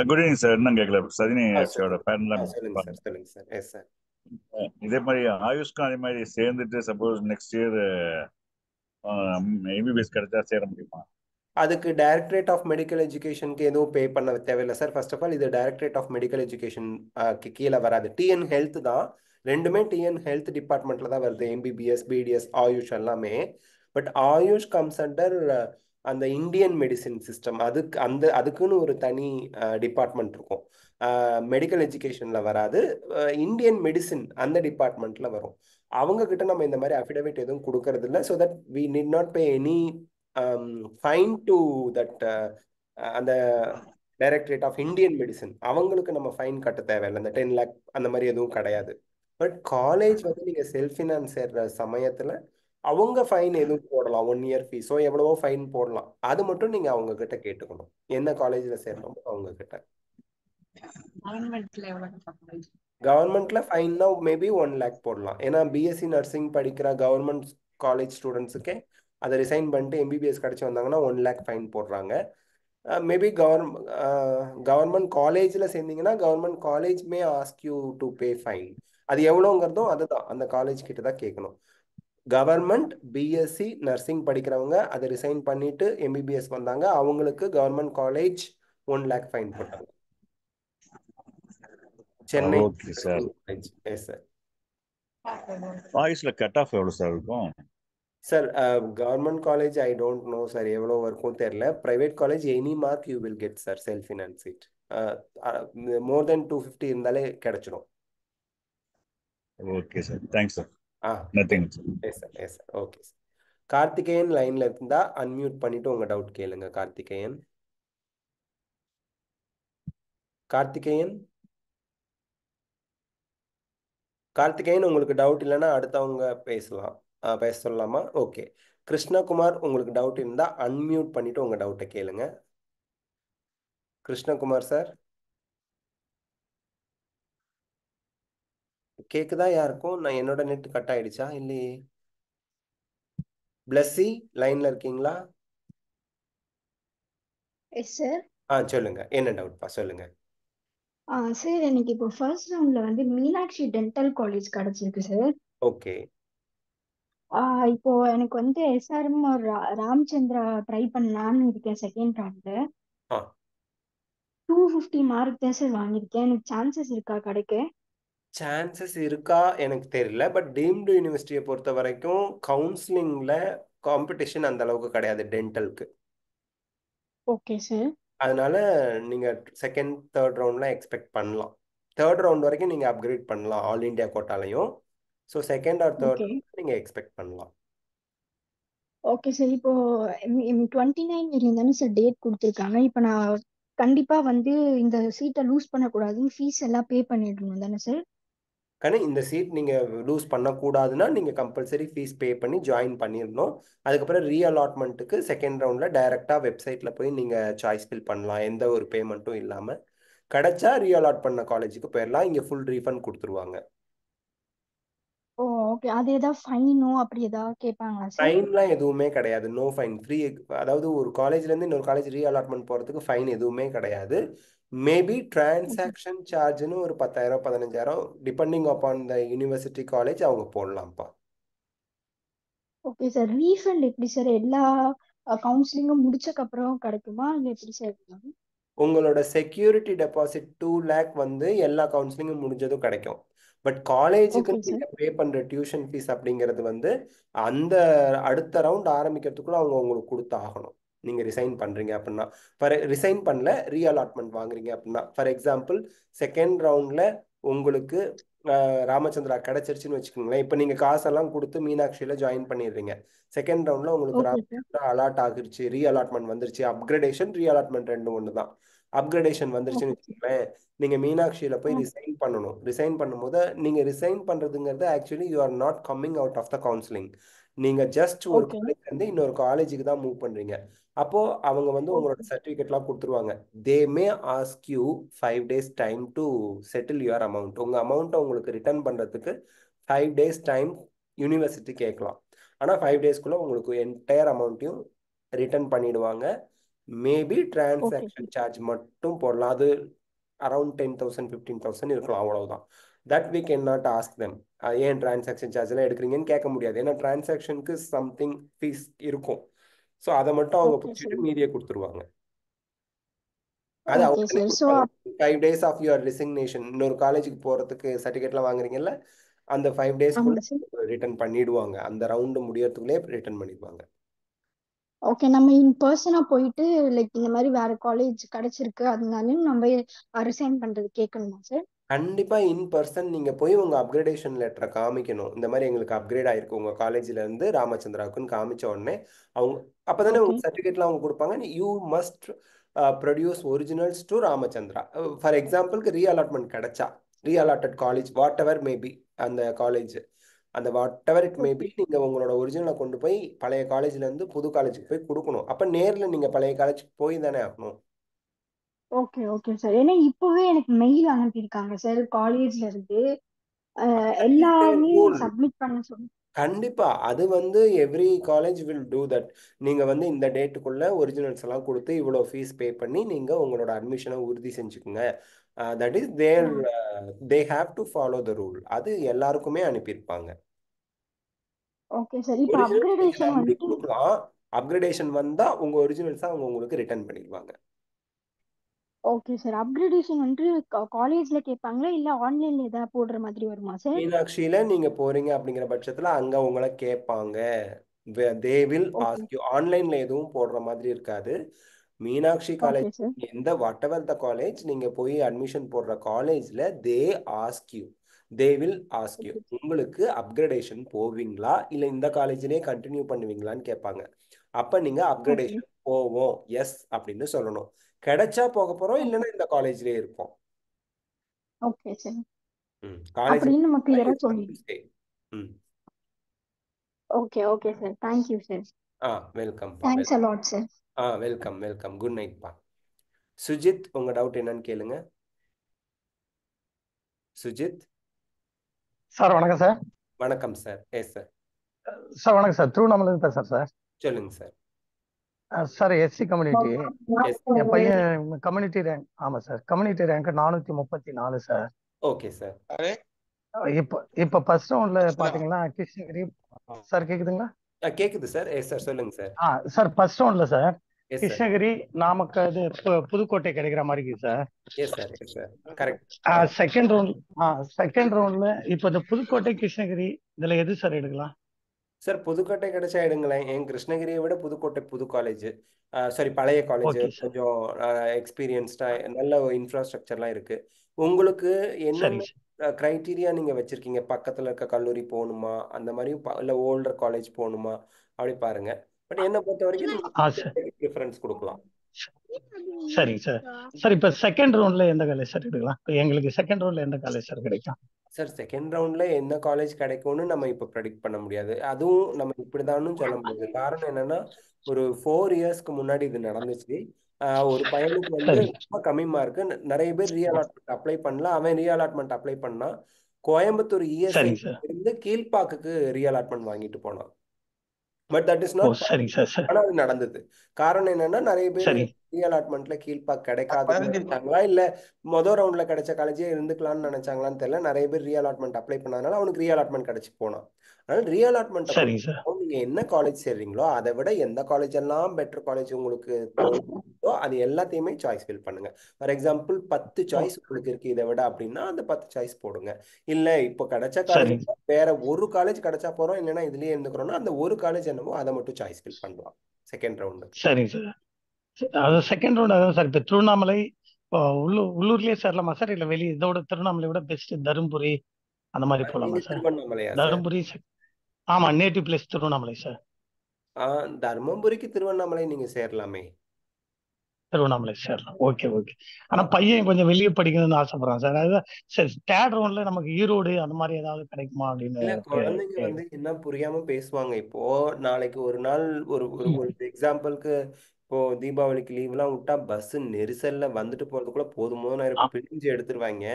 good evening sir. என்ன கேட்கல சஜினி அக்ஷயோட சொல்லுங்க பேரண்ட்ல சார், சொல்லுங்க சார். Yes sir. இதே மாதிரி ஆயுஷ்க்கும் அதே மாதிரி சேர்ந்துட்டு சப்போஸ் நெக்ஸ்ட் இயர் எம்பிபிஎஸ் கிடைச்சா சேர முடியுமா? அதுக்கு டைரக்டரேட் ஆஃப் மெடிக்கல் எஜுகேஷனுக்கு எதுவும் பே பண்ண தேவையில்லை சார். ஃபர்ஸ்ட் ஆஃப் ஆல் இது டைரக்டரேட் ஆஃப் மெடிக்கல் எஜுகேஷன் கீழே வராது. டிஎன் ஹெல்த் தான், ரெண்டுமே டிஎன் ஹெல்த் டிபார்ட்மெண்ட்ல தான் வருது. எம்பிபிஎஸ், பிடிஎஸ், ஆயுஷ் எல்லாமே. பட் ஆயுஷ் கம்ஸ் அண்டர் அந்த இந்தியன் மெடிசின் சிஸ்டம். அதுக்குன்னு ஒரு தனி டிபார்ட்மெண்ட் இருக்கும். மெடிக்கல் எஜுகேஷன்ல வராது. இந்தியன் மெடிசின் அந்த டிபார்ட்மெண்ட்ல வரும். அவங்க கிட்ட நம்ம இந்த மாதிரி அஃபிடவிட் எதுவும் கொடுக்கறது இல்லை. So that we need not pay any fine to that அந்த டைரக்டரேட் ஆஃப் இந்தியன் மெடிசின். அவங்களுக்கு நம்ம ஃபைன் கட்ட தேவையில்லை. அந்த 10 lakh அந்த மாதிரி எதுவும் கிடையாது. பட் காலேஜ் வந்து நீங்க செல்ஃப் ஃபினான்ஸ் சேர்ற சமயத்துல அவங்க ஃபைன் எதுவும் போடலாம். 1 year ஃபீஸோ எவ்வளவோ ஃபைன் போடலாம். அது மட்டும் நீங்க அவங்க கிட்ட கேட்டுக்கணும், என்ன காலேஜ்ல சேர்றோமோ அவங்க கிட்ட. கவர்மெண்ட்ல ஃபைன்னா மேபி 1 lakh போடலாம். ஏன்னா பிஎஸ்சி நர்சிங் படிக்கிற கவர்மெண்ட் காலேஜ் ஸ்டூடெண்ட்ஸுக்கே அதை ரிசைன் பண்ணிட்டு எம்பிபிஎஸ் கிடைச்சி வந்தாங்கன்னா 1 lakh ஃபைன் போடுறாங்க. மேபி கவர்மெண்ட் காலேஜில் சேர்ந்தீங்கன்னா government college may ask you to pay fine. அது எவ்வளோங்கிறதும் அதுதான் அந்த காலேஜ் கிட்ட தான் கேட்கணும். கவர்மெண்ட் பிஎஸ்சி நர்சிங் படிக்கிறவங்க அதை ரிசைன் பண்ணிட்டு எம்பிபிஎஸ் வந்தாங்க, அவங்களுக்கு கவர்மெண்ட் காலேஜ் 1 lakh ஃபைன் போட்டாங்க. Chennai okay sir. Yes sir. ஆயுஷ்ல கட் ஆஃப் எவ்வளவு சார் இருக்கும் sir? Government college I don't know sir, எவ்வளோ இருக்கும் தெரியல. Private college any mark you will get sir. Self finance seat more than 250 இருந்தாலே கிடைச்சிடும். Okay sir, thanks sir. Nothing sir. Yes sir, yes sir. Okay sir. Karthikeyan லைன்ல இருந்தா unmute பண்ணிட்டு உங்க doubt கேளுங்க. கார்த்திகேயன், கார்த்திகேயன், கார்த்திகேயன் உங்களுக்கு டவுட் இல்லைன்னா அடுத்தவங்க பேசலாம். பேச சொல்லலாமா? ஓகே. கிருஷ்ணகுமார், உங்களுக்கு டவுட் இருந்தா அன்மியூட் பண்ணிட்டு உங்க டவுட்டை கேளுங்க. கிருஷ்ணகுமார் சார் கேக்குதா? யாருக்கும்? நான் என்னோட நெட் கட் ஆயிடுச்சா இல்லையே? பிளஸ்ஸி லைன்ல இருக்கீங்களா? S sir. சொல்லுங்க, என்ன டவுட்பா சொல்லுங்க. சார் எனக்கு இப்போ ஃபர்ஸ்ட் ரவுண்ட்ல வந்து மீனாட்சி டென்டல் காலேஜ் கிடைச்சிருக்கு சார். ஓகே. இப்போ எனக்கு வந்து எஸ்ஆர்எம் ஒரு ராமச்சந்திரா ட்ரை பண்ணலான்னு இருக்கேன். செகண்ட் ரவுண்ட்ல 250 மார்க் தான் சார் வாங்கியிருக்கேன். எனக்கு சான்சஸ் இருக்கா கிடைக்க? சான்சஸ் இருக்கா எனக்கு தெரியல. பட் டீம்டு யூனிவர்சிட்டியை பொறுத்த வரைக்கும் கவுன்சிலிங்ல காம்படிஷன் அந்த அளவுக்கு கிடையாது டென்டலுக்கு. Okay sir. அதனால நீங்க செகண்ட் தேர்ட் ரவுண்ட்ல எக்ஸ்பெக்ட் பண்ணலாம். தேர்ட் ரவுண்ட் வரைக்கும் நீங்க அப்கிரேட் பண்ணலாம் ஆல் இண்டியா கோட்டாலையும். ஸோ செகண்ட் ஆர் தேர்ட் நீங்க எக்ஸ்பெக்ட் பண்ணலாம். Okay sir. இப்போ 29 வரையும் தானே சார் டேட் கொடுத்துருக்காங்க. இப்போ நான் கண்டிப்பா வந்து இந்த சீட்டை லூஸ் பண்ணக்கூடாதுன்னு ஃபீஸ் எல்லாம் பே பண்ணிடணும் தானே சார்? ஆனால் இந்த சீட் நீங்கள் லூஸ் பண்ணக்கூடாதுன்னா நீங்கள் கம்பல்சரி ஃபீஸ் பே பண்ணி ஜாயின் பண்ணிடணும். அதுக்கப்புறம் ரீஅலாட்மெண்ட்டுக்கு செகண்ட் ரவுண்டில் டைரெக்டாக வெப்சைட்டில் போய் நீங்கள் சாய்ஸ் ஃபில் பண்ணலாம், எந்த ஒரு பேமெண்ட்டும் இல்லாமல். கிடைச்சா ரீஅலாட் பண்ண காலேஜுக்கு போயிடலாம், இங்கே ஃபுல் ரீஃபண்ட் கொடுத்துருவாங்க. ஓ ஓகே. அது ஏதாவது ஃபைனோ அப்படி ஏதாவது கேட்பாங்களா சார்? ஃபைன்லாம் எதுவுமே கிடையாது, நோ ஃபைன், ஃப்ரீ. அதாவது ஒரு காலேஜ்லேருந்து இன்னொரு காலேஜ் ரீஅலாட்மெண்ட் போகிறதுக்கு ஃபைன் எதுவுமே கிடையாது. மேபி டிரான்சாக்ஷன் சார்ஜ்னு ஒரு 10,000 15,000 depending upon the university college அவங்க போடலாம்ப்பா. Okay sir. ரீஃபண்ட் எப்படி சார்? எல்லா கவுன்சிலிங்கும் முடிச்சக்கப்புறம் கிடைக்குமா இல்லை எப்படி சார்? உங்களோட செக்யூரிட்டி டெபாசிட் 2 lakh வந்து எல்லா கவுன்சிலிங்கும் முடிஞ்சதும் கிடைக்கும். பட் காலேஜுக்கு நீங்க பே பண்ற டியூஷன் ஃபீஸ் அப்படிங்கிறது வந்து அந்த அடுத்த ரவுண்ட் ஆரம்பிக்கிறதுக்குள்ள அவங்க உங்களுக்கு கொடுத்து ஆகணும். நீங்கள் ரிசைன் பண்ணுறீங்க அப்படின்னா. ரிசைன் பண்ணல ரீஅலாட்மெண்ட் வாங்குறீங்க அப்படின்னா, ஃபார் எக்ஸாம்பிள் செகண்ட் ரவுண்டில் உங்களுக்கு ராமச்சந்திரா கிடைச்சிருச்சுன்னு வச்சுக்கோங்களேன். இப்போ நீங்கள் காசெல்லாம் கொடுத்து மீனாட்சியில் ஜாயின் பண்ணிடுறீங்க. செகண்ட் ரவுண்டில் உங்களுக்கு ஓகே சார். ராமச்சந்திரா அலாட் ஆகிருச்சு, ரீஅலாட்மெண்ட் வந்துருச்சு. அப்கிரேடேஷன் ரீஅலாட்மெண்ட் ரெண்டு ஒன்று தான். அப்கிரேடேஷன் வந்துருச்சுன்னு ஓகே வச்சுக்கோங்களேன், நீங்கள் மீனாட்சியில் போய் ரிசைன் பண்ணணும். ரிசைன் பண்ணும்போது நீங்கள் ரிசைன் பண்ணுறதுங்கிறது actually you are not coming out of the counselling. நீங்கள் ஜஸ்ட் ஒரு ஓகே காலேஜ் வந்து இன்னொரு காலேஜுக்கு தான் மூவ் பண்ணுறீங்க. அப்போ அவங்க வந்து உங்களோட சர்டிஃபிகேட்லாம் கொடுத்துருவாங்க. They may ask you 5 days time to settle your amount. உங்கள் அமௌண்ட்டை உங்களுக்கு ரிட்டர்ன் பண்ணுறதுக்கு 5 days டைம் யூனிவர்சிட்டி கேட்கலாம். ஆனால் 5 daysக்குள்ளே உங்களுக்கு என்டையர் அமௌண்ட்டையும் ரிட்டர்ன் பண்ணிடுவாங்க. மேபி ஓகே டிரான்சாக்ஷன் சார்ஜ் மட்டும் போடலாம். அது அரௌண்ட் 10,000 15,000 இருக்கலாம், அவ்வளவுதான். That we can not ask them ஏன் டிரான்சாக்ஷன் சார்ஜ் எல்லாம் எடுக்கிறீங்கன்னு கேட்க முடியாது. ஏன்னா டிரான்சாக்ஷனுக்கு சம்திங் ஃபீஸ் இருக்கும். ஸோ அதை மட்டும் அவங்க ஓகே பிடிச்சிட்டு சார். மீதியை கொடுத்துருவாங்க. அது ஓகே அவங்களே சார். ஸோ கொடுப்பாங்க. 5 days ஆஃப் யுவர் ரிசிக்னேஷன், இன்னொரு காலேஜுக்கு போகிறதுக்கு சர்டிஃபிகேட்லாம் வாங்குறீங்கல்ல, அந்த 5 daysக்குள்ள ஆமாம் சார். ரிட்டர்ன் பண்ணிடுவாங்க. அந்த ரவுண்டு முடியறதுக்குள்ளே ரிட்டர்ன் பண்ணிடுவாங்க. ஓகே, நம்ம இன் பர்சனா போயிட்டு லைக் இந்த மாதிரி வேற காலேஜ் கிடைச்சிருக்கு அதனால நம்ம ரிசைன் பண்றது கேட்கணுமா சார்? கண்டிப்பா இன் பர்சன் நீங்க போய் உங்க அப்கிரேடேஷன் லெட்டரை காமிக்கணும். இந்த மாதிரி எங்களுக்கு அப்கிரேட் ஆயிருக்கு உங்க காலேஜ்ல இருந்து ராமச்சந்திராவுக்குன்னு காமிச்ச உடனே அவங்க அப்பதானே ஓகே உங்க சர்டிஃபிகேட்லாம் அவங்க கொடுப்பாங்க. You must produce originals to Ramachandra. For எக்ஸாம்பிளுக்கு ரீஅலாட்மெண்ட் கிடைச்சா, ரீஅலாட்டட் காலேஜ் வாட் எவர் மேபி அந்த காலேஜ், அந்த வாட் எவர் இட் மேபி, நீங்க உங்களோட ஒரிஜினலை கொண்டு போய் பழைய காலேஜ்ல இருந்து புது காலேஜுக்கு போய் கொடுக்கணும். அப்ப நேர்ல நீங்க பழைய காலேஜுக்கு போய் தானே ஆகணும். Okay okay sir. ஏன்னா இப்பவே எனக்கு மெயில் அனுப்பியிருக்காங்க சார் காலேஜ்ல இருந்து எல்லாமே Cool. சப்மிட் பண்ண சொல்லி. கண்டிப்பா அது வந்து every college will do that. நீங்க வந்து இந்த டேட்டுக்குள்ள ஒரிஜினல்ஸ் எல்லாம் கொடுத்து இவ்வளோ ஃபீஸ் பே பண்ணி நீங்க உங்களோட அட்மிஷனை உறுதி செஞ்சுக்குங்க. That is there they have to follow the rule. அது எல்லாருக்குமே அனுப்பியிருப்பாங்க. Okay sir. இப்போ ஒரிஜினல் நீங்க அப்கிரேடேஷன் நம்பி வந்துட்டு கொடுக்கலாம். அப்கிரேடேஷன் வந்தா உங்க ஒரிஜினல்ஸை அவங்க உங்களுக்கு ரிட்டர்ன் பண்ணிடுவாங்க. Okay sir. அப்கிரேடேஷன் வந்துட்டு காலேஜ்ல கேட்பாங்களா இல்ல ஆன்லைன்ல ஏதாவது போடுற மாதிரி வருமா சார்? மீனாட்சியில நீங்க போறீங்க அப்படிங்கிற பட்சத்துல அங்க உங்களை கேட்பாங்க. They will okay ask you. ஆன்லைன்ல எதுவும் போடுற மாதிரி இருக்காது. Meenakshi okay college sir. எந்த வாட் எவர் த காலேஜ் நீங்க போய் அட்மிஷன் போடுற காலேஜ்ல they ask you, they will ask you உங்களுக்கு அப்கிரேடேஷன் போவீங்களா இல்ல இந்த காலேஜ்லயே கண்டினியூ பண்ணுவீங்களான்னு கேட்பாங்க. அப்ப நீங்க ஓகே அப்கிரேடேஷன் போவோம் எஸ் அப்படின்னு சொல்லணும். கிடைச்சா போக போறோம், இல்லைன்னா இந்த காலேஜ்லயே இருப்போம். Okay sir. காலேஜ் அப்படின்னு நம்ம கிளியரா சொல்லி. ம் okay okay sir. Thank you sir. வெல்கம்ப்பா. Thanks a lot sir. Welcome welcome. Good நைட்ப்பா. சுஜித் உங்க டவுட் என்னன்னு கேளுங்க. சுஜித் சார் வணக்கம் சார். வணக்கம் சார். Yes sir. சார் வணக்கம் சார். திருவண்ணாமலை பேசுறேன் சார். சொல்லுங்க sir. Sir SC community. Yes என் பையன் கம்யூனிட்டி ரேங்க். ஆமா sir, community rank 434 sir. Okay sir. இப்போ ஃபர்ஸ்ட் ரவுண்ட்ல பாத்தீங்கன்னா கிருஷ்ணகிரி சார் கேக்குதுங்களா? கேக்குது சார். எஸ் சார் சொல்லுங்க சார். சார் ஃபர்ஸ்ட் ரவுண்ட்ல sir yes sir. Krishnagiri Namakkal இது புதுக்கோட்டை கிடைக்கிற மாதிரி இருக்கு sir. Yes sir. Yes sir. Correct. Second ரவுண்ட்ல இப்போ இந்த புதுக்கோட்டை கிருஷ்ணகிரி இதுல எது சார் எடுக்கலாம்? சார் புதுக்கோட்டை கிடைச்சா எடுங்களேன். என் கிருஷ்ணகிரியை விட புதுக்கோட்டை புது காலேஜ், சாரி பழைய காலேஜ், ஓகே சார். கொஞ்சம் எக்ஸ்பீரியன்ஸ்டா நல்ல இன்ஃப்ராஸ்ட்ரக்சர்லாம் இருக்கு. உங்களுக்கு சரி என்னென்ன சார். கிரைட்டீரியா நீங்க வச்சிருக்கீங்க? பக்கத்துல இருக்க கல்லூரி போகணுமா, அந்த மாதிரி இல்ல ஓல்டர் காலேஜ் போகணுமா, அப்படி பாருங்க. பட் என்னை பொறுத்த வரைக்கும் சார் நீங்க ப்ரிஃபரன்ஸ் கொடுக்கலாம். சரிங்க சார். சார் இப்போ செகண்ட் ரவுண்ட்ல எந்த காலேஜ் சார் எடுக்கலாம்? இப்போ எங்களுக்கு செகண்ட் ரவுண்ட்ல எந்த காலேஜ் சார் கிடைக்கும்? சார் செகண்ட் ரவுண்ட்ல என்ன காலேஜ் கிடைக்கும்னு நம்ம இப்போ ப்ரெடிக்ட் பண்ண முடியாது. அதுவும் நம்ம இப்படிதான்னு சொல்ல முடியாது. காரணம் என்னன்னா ஒரு 4 இயர்ஸ்க்கு முன்னாடி இது நடந்துச்சு. ஒரு பையனுக்கு வந்து சரி ரொம்ப கம்மி மார்க்கு, நிறைய பேர் ரீஅலாட்மெண்ட் அப்ளை பண்ணல. அவன் ரீஅலாட்மெண்ட் அப்ளை பண்ணா கோயம்புத்தூர் இஎஸ்ஐ சரிங்க சார். இருந்து கீழ்பாக்குக்கு ரீஅலாட்மெண்ட் வாங்கிட்டு போனான். But that is oh not சரிங்க சார். சரி ஆனா அது நடந்தது. காரணம் என்னன்னா நிறைய பேர் சரி ரீஅலாட்மெண்ட்ல கீழ்பாக் கிடைக்காதுன்னு நினைச்சாங்களா இல்ல மொதல் ரவுண்ட்ல கிடைச்ச காலேஜே இருந்துக்கலாம்னு நினைச்சாங்களான்னு தெரியல. நிறைய பேர் ரீஅலாட்மெண்ட் அப்ளை பண்ணாதனால அவனுக்கு ரீஅலாட்மெண்ட் கிடைச்சு போனான். அதனால ரீஅலாட்மெண்ட்டை சரிங்க சார். பொறுத்தவரைக்கும் நீங்க என்ன காலேஜ் சேர்றீங்களோ அதை விட எந்த காலேஜ் எல்லாம் பெட்டர் காலேஜ் உங்களுக்கு தோணுதோ அது எல்லாத்தையுமே சாய்ஸ் ஃபில் பண்ணுங்க. ஃபார் எக்ஸாம்பிள் 10 சாய்ஸ் உங்களுக்கு இருக்கு இதை விட அப்படின்னா அந்த 10 சாய்ஸ் போடுங்க. இல்ல இப்போ கிடைச்ச காலேஜ் சரிங்க வேற ஒரு காலேஜ் கிடைச்சா போறோம், இல்லைன்னா இதுலயே இருந்துக்கிறோம்னா அந்த ஒரு காலேஜ் என்னவோ அதை மட்டும் சாய்ஸ் ஃபில் பண்ணலாம். Second round. சரிங்க சார். அது செகண்ட் ரவுண்ட் அதான் சார். இப்போ திருவண்ணாமலை உள்ளூர்லயே சேரலாமா சார், இல்லை வெளியே இதோட திருவண்ணாமலை விட பெஸ்ட் தருமபுரி அந்த மாதிரி போகலாமா நீங்க சார்? திருவண்ணாமலையா சார்? தருமபுரி ஆமா, நேட்டிவ் பிளேஸ் திருவண்ணாமலை சார். தர்மபுரிக்கு திருவண்ணாமலை நீங்க சேரலாமே. திருவண்ணாமலை சேரலாம். Okay okay. ஆனா பையன் கொஞ்சம் வெளியே படிக்கணும்னு ஆசைப்படுறான் சார். அதுதான் சரி, தேர்ட் ரவுண்ட்ல நமக்கு ஈரோடு அந்த மாதிரி ஏதாவது கிடைக்குமா அப்படின்னு இல்ல குழந்தைங்க வந்து என்ன புரியாம பேசுவாங்க. இப்போ நாளைக்கு ஒரு நாள் ஒரு ஒரு ஒரு எக்ஸாம்பிளுக்கு இப்போ தீபாவளிக்கு லீவ்லாம் விட்டா பஸ் நெரிசல்ல வந்துட்டு போறதுக்குள்ள போதுமோன்னு இருக்கும், பிரிஞ்சு எடுத்துருவாங்க.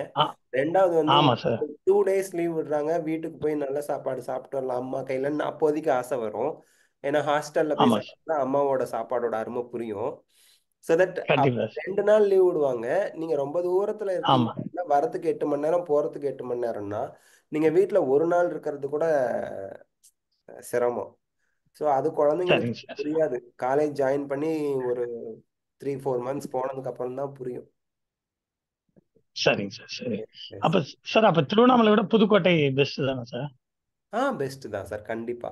ரெண்டாவது வந்து ஆமா சார். 2 days லீவ் விடுறாங்க, வீட்டுக்கு போய் நல்ல சாப்பாடு சாப்பிட்டு வரலாம் அம்மா கையிலன்னு அப்போதைக்கு ஆசை வரும். ஏன்னா ஹாஸ்டல்ல போய் ஆமா சார். சாப்பிட்டா அம்மாவோட சாப்பாடோட அருமை புரியும். ஸோ தட் கண்டிப்பா சார். 2 நாள் லீவ் விடுவாங்க. நீங்க ரொம்ப தூரத்துல ஆமா இருக்கீங்க, வரத்துக்கு 8 மணி நேரம் போறதுக்கு 8 மணி நேரம்னா நீங்க வீட்ல ஒரு நாள் இருக்கிறது கூட சிரமம். ஸோ அது குழந்தைங்களுக்கு சரிங்க சார். புரியாது. காலேஜ் ஜாயின் பண்ணி ஒரு 3-4 months போனதுக்கு அப்புறம் தான் புரியும். சரிங்க சார். சரி. அப்ப சார், அப்ப திருவண்ணாமலை விட புதுக்கோட்டை பெஸ்ட் தானே சார்? பெஸ்ட் தான் சார், கண்டிப்பா.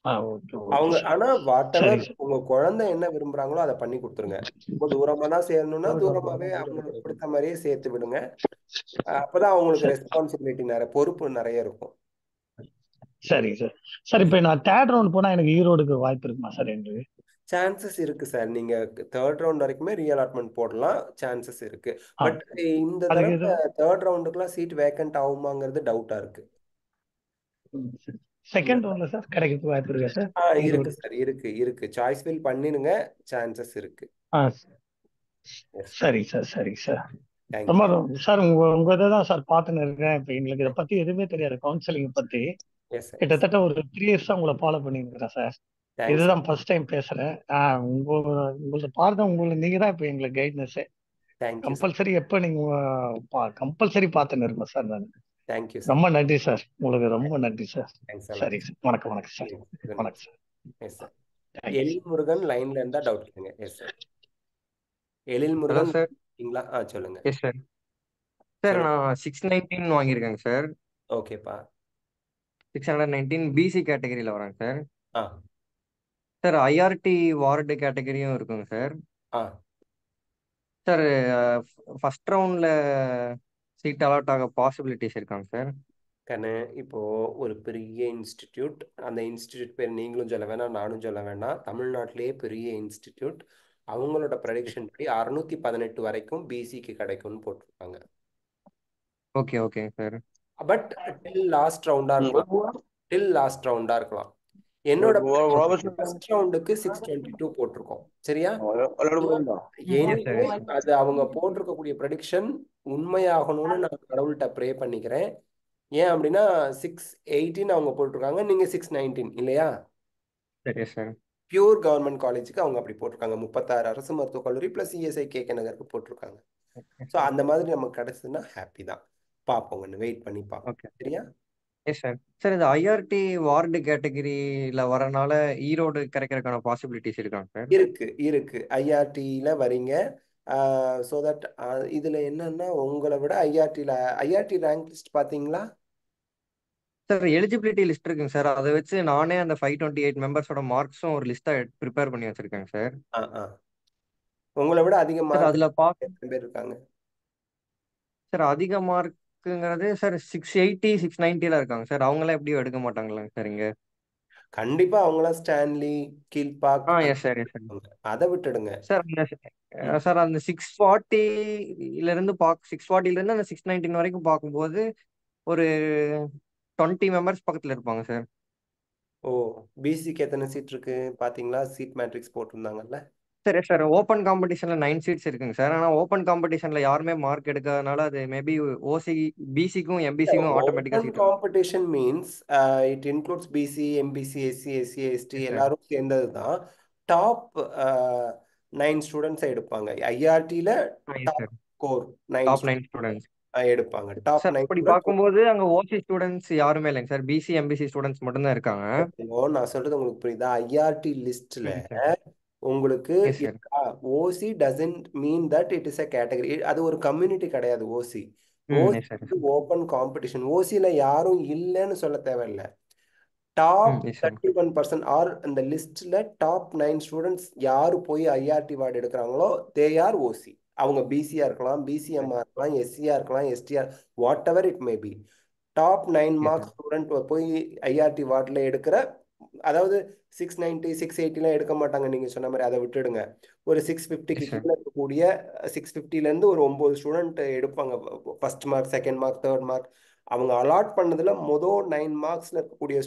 ஓகே அவங்க ஓகே சார். ஆனா வாட் சரி எவர் சார். உங்க குழந்தை என்ன விரும்புறாங்களோ அதை பண்ணி கொடுத்துருங்க. ரொம்ப தூரமா தான் சேரணும்னா தூரமாவே அவங்களுக்கு பிடித்த மாதிரியே சேர்த்து விடுங்க. அப்பதான் அவங்களுக்கு ரெஸ்பான்சிபிலிட்டி நிறைய, பொறுப்பு நிறைய இருக்கும். சரிங்க சார். சார், இப்போ நான் தேர்ட் ரவுண்ட் போனா எனக்கு ஈரோடுக்கு வாய்ப்பு இருக்குமா சார்? எங்களுக்கு சான்சஸ் இருக்கு சார். நீங்க தேர்ட் ரவுண்ட் வரைக்குமே ரீஅலாட்மெண்ட் போடலாம், சான்சஸ் இருக்கு. பட் இந்த அதுக்கு தடவை தேர்ட் ரவுண்டுக்குலாம் சீட் வேக்கன்ட் ஆகுமாங்கிறது டவுட்டா இருக்கு. செகண்ட் ரவுண்ட்ல சார் கிடைக்கிறதுக்கு வாய்ப்பு இருக்கா சார்? இருக்கு சார், இருக்கு. சாய்ஸ் ஃபில் பண்ணிருங்க, சான்சஸ் இருக்கு. சரி சார். சரி சார். தேங்க்யூ. ரொம்ப சார், உங்க இதை தான் சார் பார்த்துன்னு இருக்கேன். இப்போ எங்களுக்கு இதை பத்தி எதுவுமே தெரியாது, கவுன்சிலிங் பத்தி. Yes sir. கிட்டத்தட்ட ஒரு 3 years உங்களை ஃபாலோ பண்ணிருக்கிறேன் சார். தேங்க்ஸ். இதுதான் ஃபர்ஸ்ட் டைம் பேசுறேன். உங்களை பார்த்த நீங்க தான் இப்போ எங்களுக்கு கைட்னஸே. Thank you sir. கம்பல்சரி எப்போ நீங்க கம்பல்சரி பார்த்துன்னு இருக்கோம் சார். நான் தேங்க்யூ சார். ரொம்ப நன்றி சார், உங்களுக்கு ரொம்ப நன்றி சார். Thanks sir. சரி சார். வணக்கம் வணக்கம் சார். வணக்கம் sir. Yes sir. Ezhil Murugan லைன்ல இருந்தா டவுட் கேளுங்க. Yes sir. Ezhil hello Murugan sir. இருக்கீங்களா? சொல்லுங்க. S sir. சார் நான் 619 வாங்கியிருக்கேங்க சார். ஓகேப்பா. 619 பிசி கேட்டகரியில் வரேங்க சார். ஆ சார் ஐஆர்டி வார்டு கேட்டகரியும் இருக்குங்க சார். ஆ சார் ஃபர்ஸ்ட் ரவுண்ட்ல சீட் அலாட் ஆக பாசிபிலிட்டிஸ் இருக்காங்க சார். கண்ணு, இப்போ ஒரு பெரிய இன்ஸ்டிடியூட், அந்த இன்ஸ்டிடியூட் பேர் நீங்களும் சொல்ல வேணாம், நானும் சொல்ல வேணாம், தமிழ்நாட்டிலேயே பெரிய இன்ஸ்டிடியூட். அவங்களோட ப்ரெடிக்ஷன் படி 618 வரைக்கும் பிசிக்கு கிடைக்கும்னு போட்டிருக்காங்க. ஓகே ஓகேங்க சார். பட் டில் லாஸ்ட் ரவுண்டா இருக்கலாம். என்னோட ஃபர்ஸ்ட் ரவுண்டுக்கு 622 போட்டிருக்கோம். சரியா? அது அவங்க போட்டிருக்கக்கூடிய ப்ரெடிக்ஷன் உண்மையாகணும்னு நான் கடவுள்கிட்ட ப்ரே பண்ணிக்கிறேன். ஏன் அப்படின்னா 618 அவங்க போட்டிருக்காங்க, நீங்க 619 இல்லையா? சரி சார். பியூர் கவர்மெண்ட் காலேஜுக்கு அவங்க அப்படி போட்டிருக்காங்க. 36 அரசு மருத்துவக் கல்லூரி பிளஸ் இஎஸ்ஐ கேகே நகருக்கு போட்டிருக்காங்க. ஸோ அந்த மாதிரி நமக்கு கிடைச்சதுன்னா ஹாப்பி தான். பார்ப்போங்க, வெயிட் பண்ணி பார்ப்போம். சரியா? S sir. சார் இந்த ஐஆர்டி வார்டு கேட்டகரியில் வரனால ஈரோடு கிடைக்கிறதுக்கான பாசிபிலிட்டிஸ் இருக்காங்க சார்? இருக்கு. ஐஆர்டியில் வரீங்க. ஸோ தட் இதில் என்னன்னா உங்களை விட ஐஆர்டி ரேங்க் லிஸ்ட் பார்த்தீங்களா சார்? எலிஜிபிலிட்டி லிஸ்ட் இருக்குங்க சார். அதை வச்சு நானே அந்த 528 மெம்பர்ஸோட மார்க்ஸும் ஒரு லிஸ்ட்டை ப்ரிப்பேர் பண்ணி வச்சிருக்கேங்க சார். உங்களை விட அதிக மார்க் அதில் எத்தனை பேர் இருக்காங்க சார்? அதிக மார்க்குங்கிறது சார் 680 690 இருக்காங்க சார். அவங்களாம் எப்படியும் எடுக்க மாட்டாங்களாங்க சார் இங்க? கண்டிப்பா அவங்களாம் Stanley, Kilpauk, S sir. Yes sir. அதை விட்டுடுங்க சார் சார் அந்த 640 இருந்து 640 இருந்து அந்த 619 வரைக்கும் பார்க்கும்போது ஒரு 20 மெம்பர்ஸ் பக்கத்துல இருப்பாங்க சார். ஓ, பிசிக்கு எத்தனை சீட் இருக்கு பாத்தீங்களா? சீட் மேட்ரிக்ஸ் போட்டிருந்தாங்கல்ல. சரி சார். ஓப்பன் காம்படிஷன்ல 9 சீட்ஸ் இருக்குங்க சார். ஆனால் ஓப்பன் காம்படிஷன்ல யாருமே மார்க் எடுக்காதனால அது மேபி ஓசி பிசிக்கும் எம்பிசிக்கும் ஆட்டோமேட்டிக்காக open seat. Competition means it includes BC, MBC, SC, SC, ST எல்லாரும் சேர்ந்தது தான். டாப் 9 ஸ்டூடெண்ட்ஸை எடுப்பாங்க. ஐஆர்டியில் டாப் ஸ்கோர் 9 ஸ்டூடெண்ட்ஸ் எடுப்பாங்க. டாப் 9 அப்படி பார்க்கும்போது அங்க ஓசி ஸ்டூடெண்ட்ஸ் யாருமே இல்லைங்க சார். பிசி எம்பிசி ஸ்டூடெண்ட்ஸ் மட்டும் தான் இருக்காங்க. நான் சொல்றது உங்களுக்கு புரியுதா? ஐஆர்டி லிஸ்ட்ல உங்களுக்கு OC doesn't mean that it is a category. அது ஒரு கம்யூனிட்டி கிடையாது. OC open competition. ஓசியில யாரும் இல்லைன்னு சொல்ல தேவையில்லை. Top yes sir. 31% ஆர் அந்த லிஸ்ட்ல டாப் 9 ஸ்டூடெண்ட்ஸ் யாரு போய் ஐஆர்டி வார்டு எடுக்கிறாங்களோ தே ஆர் ஓசி. அவங்க பிசியா இருக்கலாம், பிசிஎம்ஆ இருக்கலாம், எஸ்சியா இருக்கலாம், எஸ்டிஆர், whatever it may be. Top 9 marks student போய் ஐஆர்டி வார்டில் எடுக்கிற, அதாவது 690 680 எடுக்க மாட்டாங்க நீங்க சொன்ன மாதிரி, அதை விட்டுடுங்க. ஒரு 650க்கு கீழே இருக்கக்கூடிய 650லேருந்து ஒரு 9 ஸ்டூடெண்ட் எடுப்பாங்க. First mark, second mark, third mark. அவங்க அலாட் பண்ணதுல மொதல் 9 மார்க்ஸ்ல இருக்கக்கூடிய